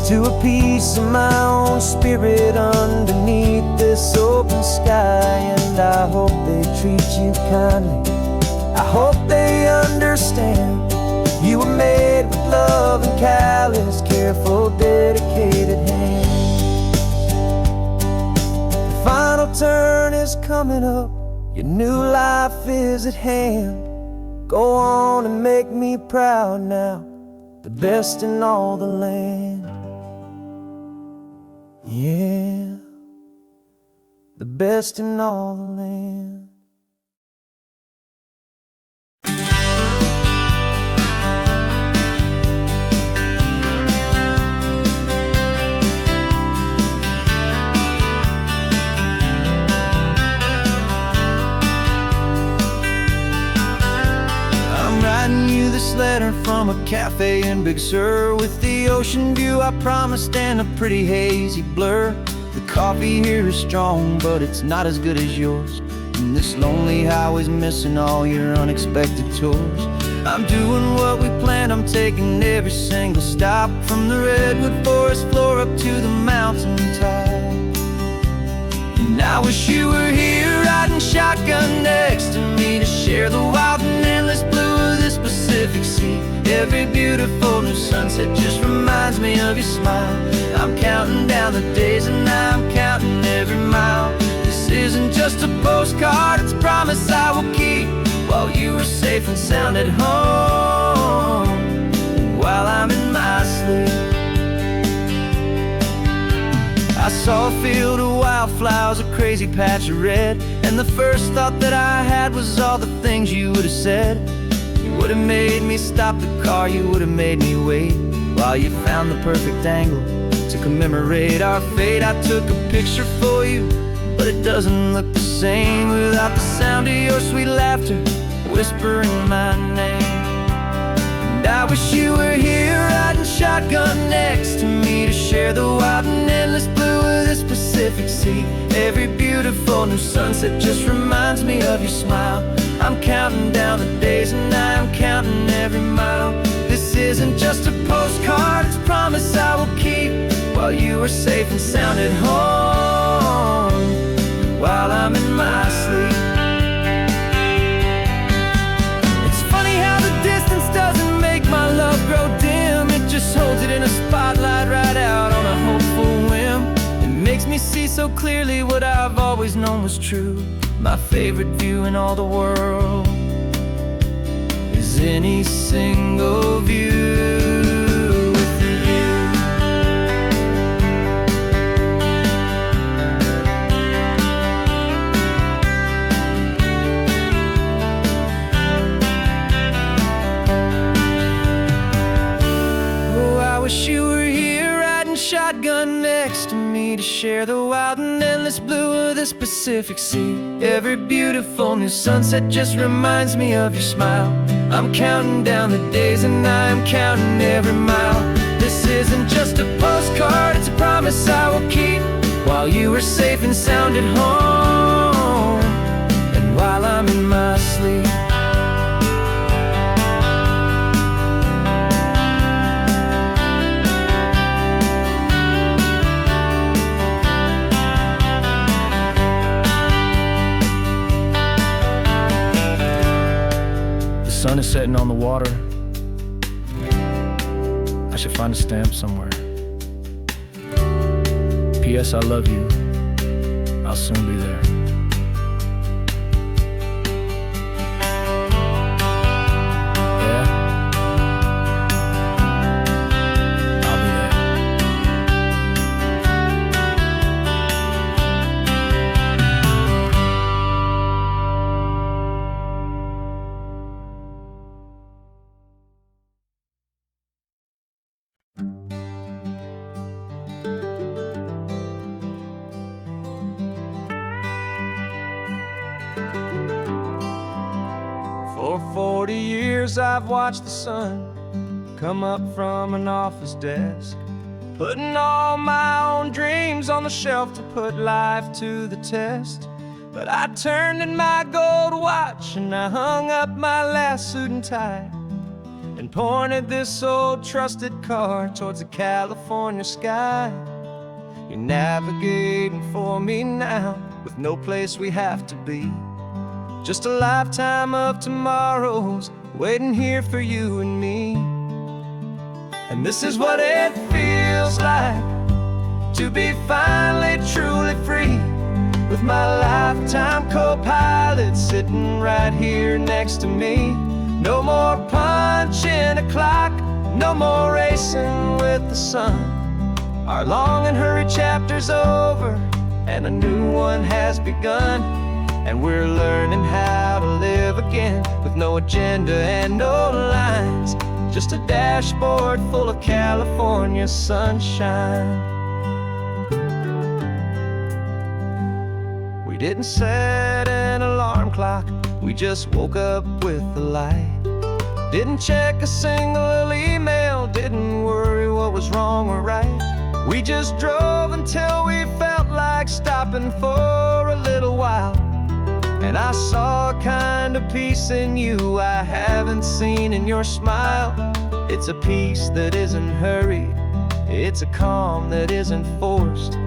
to a piece of my own spirit underneath this open sky. And I hope they treat you kindly, I hope they understand you were made with love and callous, careful, dedicated hands. coming up, your new life is at hand. Go on and make me proud now, the best in all the land. Yeah, the best in all the land. Writing you this letter from a cafe in Big Sur, with the ocean view I promised and a pretty hazy blur. The coffee here is strong, but it's not as good as yours, and this lonely highway's missing all your unexpected tours. I'm doing what we planned, I'm taking every single stop, from the redwood forest floor up to the mountain top. And I wish you were here riding shotgun next to me, to share the wild and endless blue of this Pacific Sea. Every beautiful new sunset just reminds me of your smile. I'm counting down the days and I'm counting every mile. This isn't just a postcard, it's a promise I will keep, while you are safe and sound at home, and while I'm in my sleep. I saw a field of wildflowers, a crazy patch of red, and the first thought that I had was all the things you would have said. You would have made me stop the car, you would have made me wait, while you found the perfect angle to commemorate our fate. I took a picture for you, but it doesn't look the same without the sound of your sweet laughter whispering my name. And I wish you were here riding shotgun next to me, to share the wild and endless blue of this Pacific Sea. Every beautiful new sunset just reminds me of your smile. I'm counting down the days and I'm counting every mile. This isn't just a postcard, it's a promise I will keep, while you are safe and sound at home, while I'm in my sleep. It's funny how the distance doesn't make my love grow dim, it just holds it in a spotlight right out on a hopeful whim. It makes me see so clearly what I've always known was true. My favorite view in all the world is any single view with you. Oh, I wish you were here riding shotgun next to me, to share the wild and endless blue of this Pacific Sea. Every beautiful new sunset just reminds me of your smile. I'm counting down the days and I'm counting every mile. This isn't just a postcard, it's a promise I will keep, while you are safe and sound at home, and while I'm in my sleep. The sun is setting on the water. I should find a stamp somewhere. P.S. I love you. I'll soon be there. Yeah? I'll be there. For 40 years I've watched the sun come up from an office desk, putting all my own dreams on the shelf to put life to the test. But I turned in my gold watch and I hung up my last suit and tie, and pointed this old trusted car towards the California sky. You're navigating for me now, with no place we have to be, just a lifetime of tomorrows waiting here for you and me. And this is what it feels like to be finally truly free, with my lifetime co-pilot sitting right here next to me. No more punching a clock, no more racing with the sun. Our long and hurried chapter's over, and a new one has begun. And we're learning how to live again, with no agenda and no lines, just a dashboard full of California sunshine. We didn't set an alarm clock, we just woke up with the light. Didn't check a single email, didn't worry what was wrong or right. We just drove until we felt like stopping for a little while. And I saw a kind of peace in you I haven't seen in your smile. It's a peace that isn't hurried, it's a calm that isn't forced.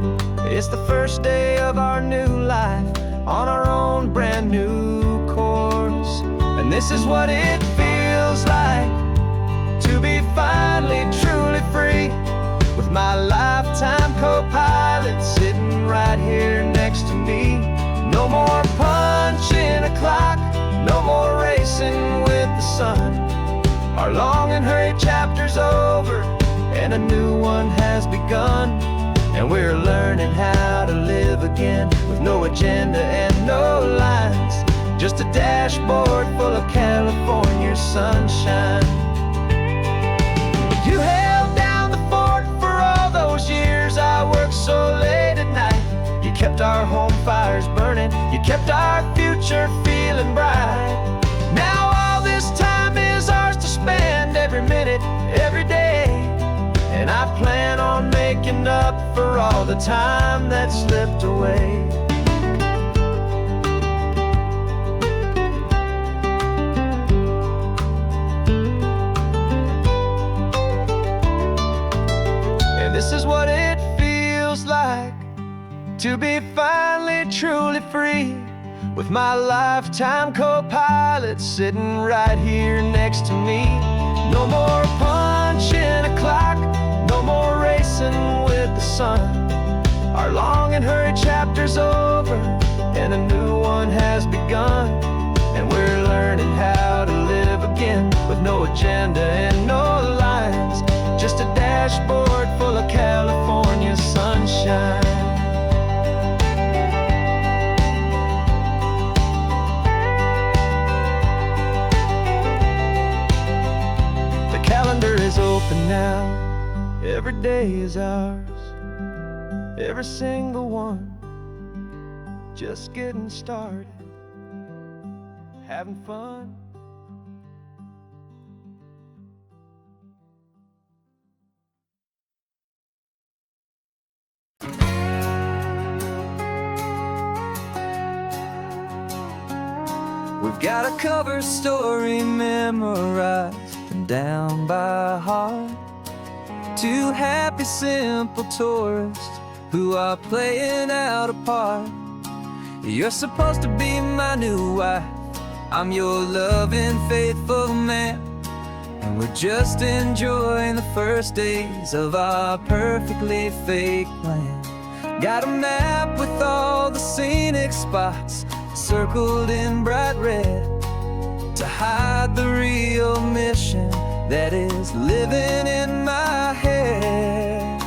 It's the first day of our new life, on our own brand new course. And this is what it feels like to be finally truly free, with my lifetime co-pilot sitting right here next to me. No more punching a clock, no more racing with the sun. Our long and hurried chapter's over, and a new one has begun. And we're learning how to live again, with no agenda and no lines, just a dashboard full of California sunshine. You held down the fort for all those years I worked so late at night. You kept our home fires burning, you kept our future feeling bright. Now all this time is ours to spend, every minute, every day. And I plan on making up for all the time that slipped away. And this is what it feels like to be finally truly free, with my lifetime co-pilot sitting right here next to me. No more punching a clock, no more racing with the sun. Our long and hurried chapter's over, and a new one has begun. And we're learning how to live again, with no agenda and no lines, just a dashboard full of California sunshine. Calendar is open now, every day is ours, every single one, just getting started, having fun. We've got a cover story memorized and down by heart. Two happy, simple tourists who are playing out a part. You're supposed to be my new wife, I'm your loving, faithful man. And we're just enjoying the first days of our perfectly fake plan. Got a map with all the scenic spots circled in bright red, to hide the real mission that is living in my head.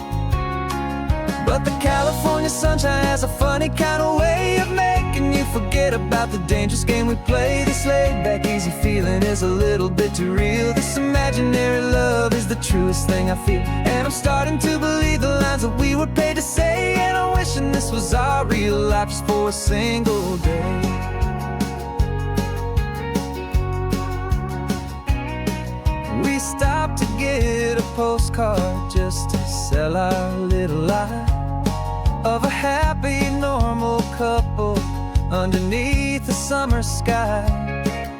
But the California sunshine has a funny kind of way of making you forget about the dangerous game we play. This laid-back, easy feeling is a little bit too real. This imaginary love is the truest thing I feel. And I'm starting to believe the lines that we were paid to say. And I'm wishing this was our real life just for a single day. We stopped to get a postcard just to sell our little lie of a happy, normal couple underneath the summer sky.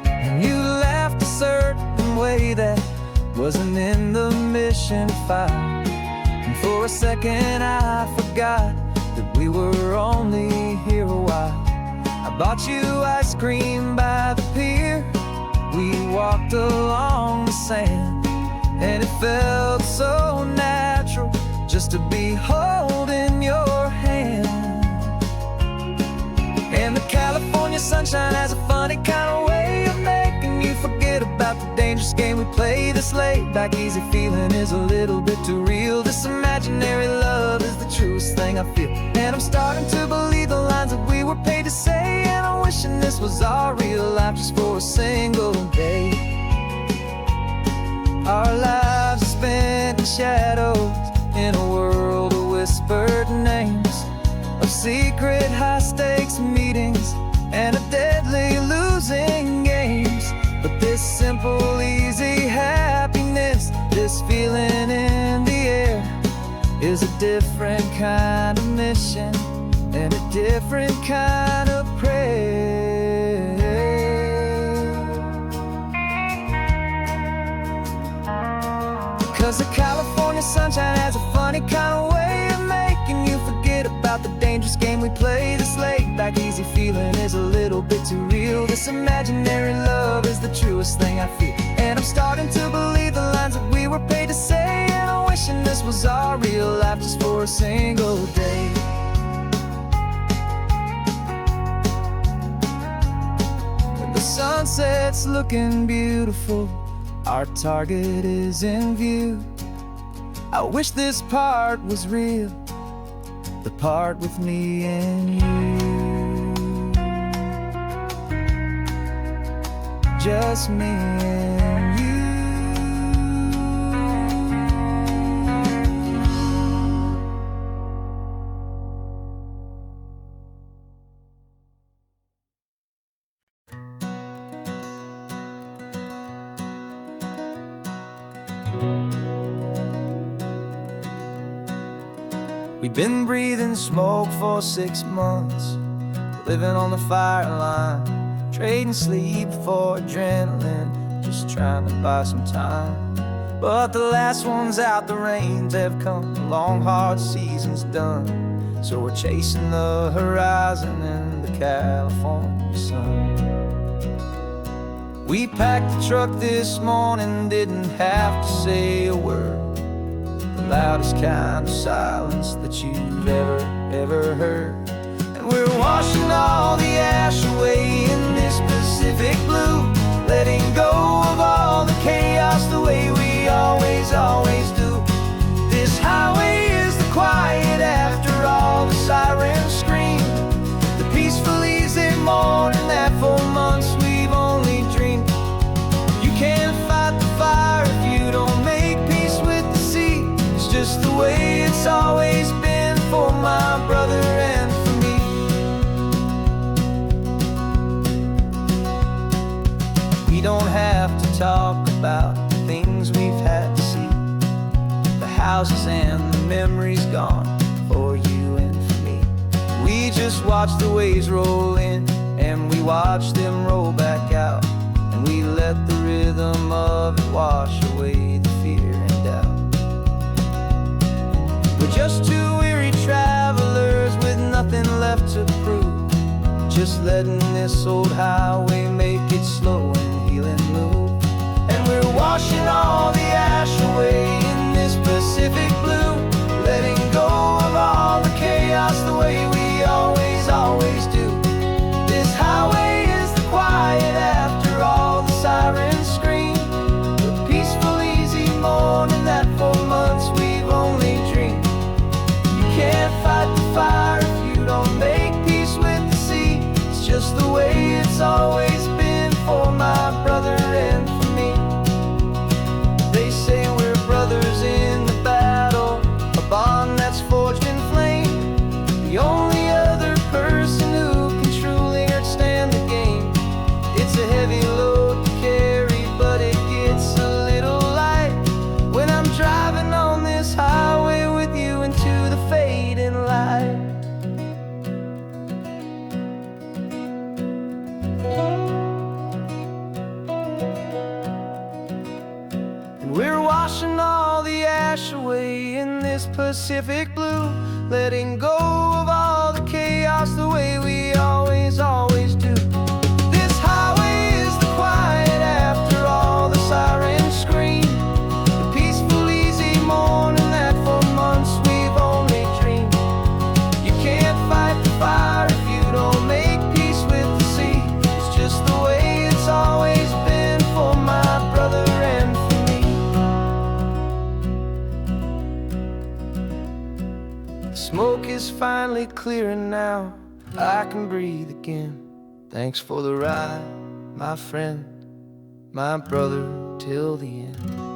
And you laughed a certain way that wasn't in the mission file. And for a second I forgot that we were only here a while. I bought you ice cream by the pier, we walked along the sand, and it felt so natural just to be holding your hand. we play. This laid back easy feeling is a little bit too real. This imaginary love is the truest thing I feel. And I'm starting to believe the lines that we were paid to say. And I'm wishing this was our real life just for a single day. Our lives are spent in shadows, in a world of whispered names, of secret high-stakes meetings and of deadly losing games. But this simple, easy happiness, this feeling in the air, is a different kind of mission and a different kind of prayer. 'Cause the California sunshine has a funny kind of way of making you forget about the dangerous game we play. This laid back easy feeling is a little bit too real. This imaginary love is the truest thing I feel. And I'm starting to believe the lines that we were paid to say. And I'm wishing this was our real life just for a single day. When the sunset's looking beautiful, our target is in view. I wish this part was real, the part with me and you. Just me and you. We've been breathing smoke for 6 months, living on the fire line, trading sleep for adrenaline, just trying to buy some time. But the last one's out, the rains have come, the long hard season's done. So we're chasing the horizon in the California sun. We packed the truck this morning, didn't have to say a word. The loudest kind of silence that you've ever heard. And we're washing all the ash away in this Pacific blue, letting go of all the chaos the way we always do. This highway is the quiet after all the sirens scream, the peaceful easy morning that for months we've only dreamed. You can't fight the fire if you don't make peace with the sea. It's just the way it's always been for my brother and for me. We don't have to talk about the things we've had to see, the houses and the memories gone for you and for me. We just watch the waves roll in and we watch them roll back out, and we let the rhythm of it wash away the fear and doubt. We're just two weary travelers with nothing left to prove, just letting this old highway make it slow and healing move. And we're washing all the ash away in this Pacific blue, letting go of all the chaos the way we always do. This highway is the quiet after all the sirens scream, the peaceful easy morning that for months we've only dreamed. You can't fight the fire if you don't make peace with the sea. It's just the way it's always been for my brother and for me. They say we're brothers in the battle, a bond that's forged in flame. The only other person who can truly understand the game. It's a heavy load to carry, but it gets a little light when I'm driving on this highway with you into the fading light. And we're washing all the ash away in this Pacific blue, letting go of all the chaos the way we always do. This highway is the quiet after all the sirens scream, the peaceful easy morning that for months we've only dreamed. You can't fight the fire if you don't make peace with the sea. It's just the way it's always been for my brother and finally clearing now. I can breathe again. Thanks for the ride, my friend, my brother, till the end.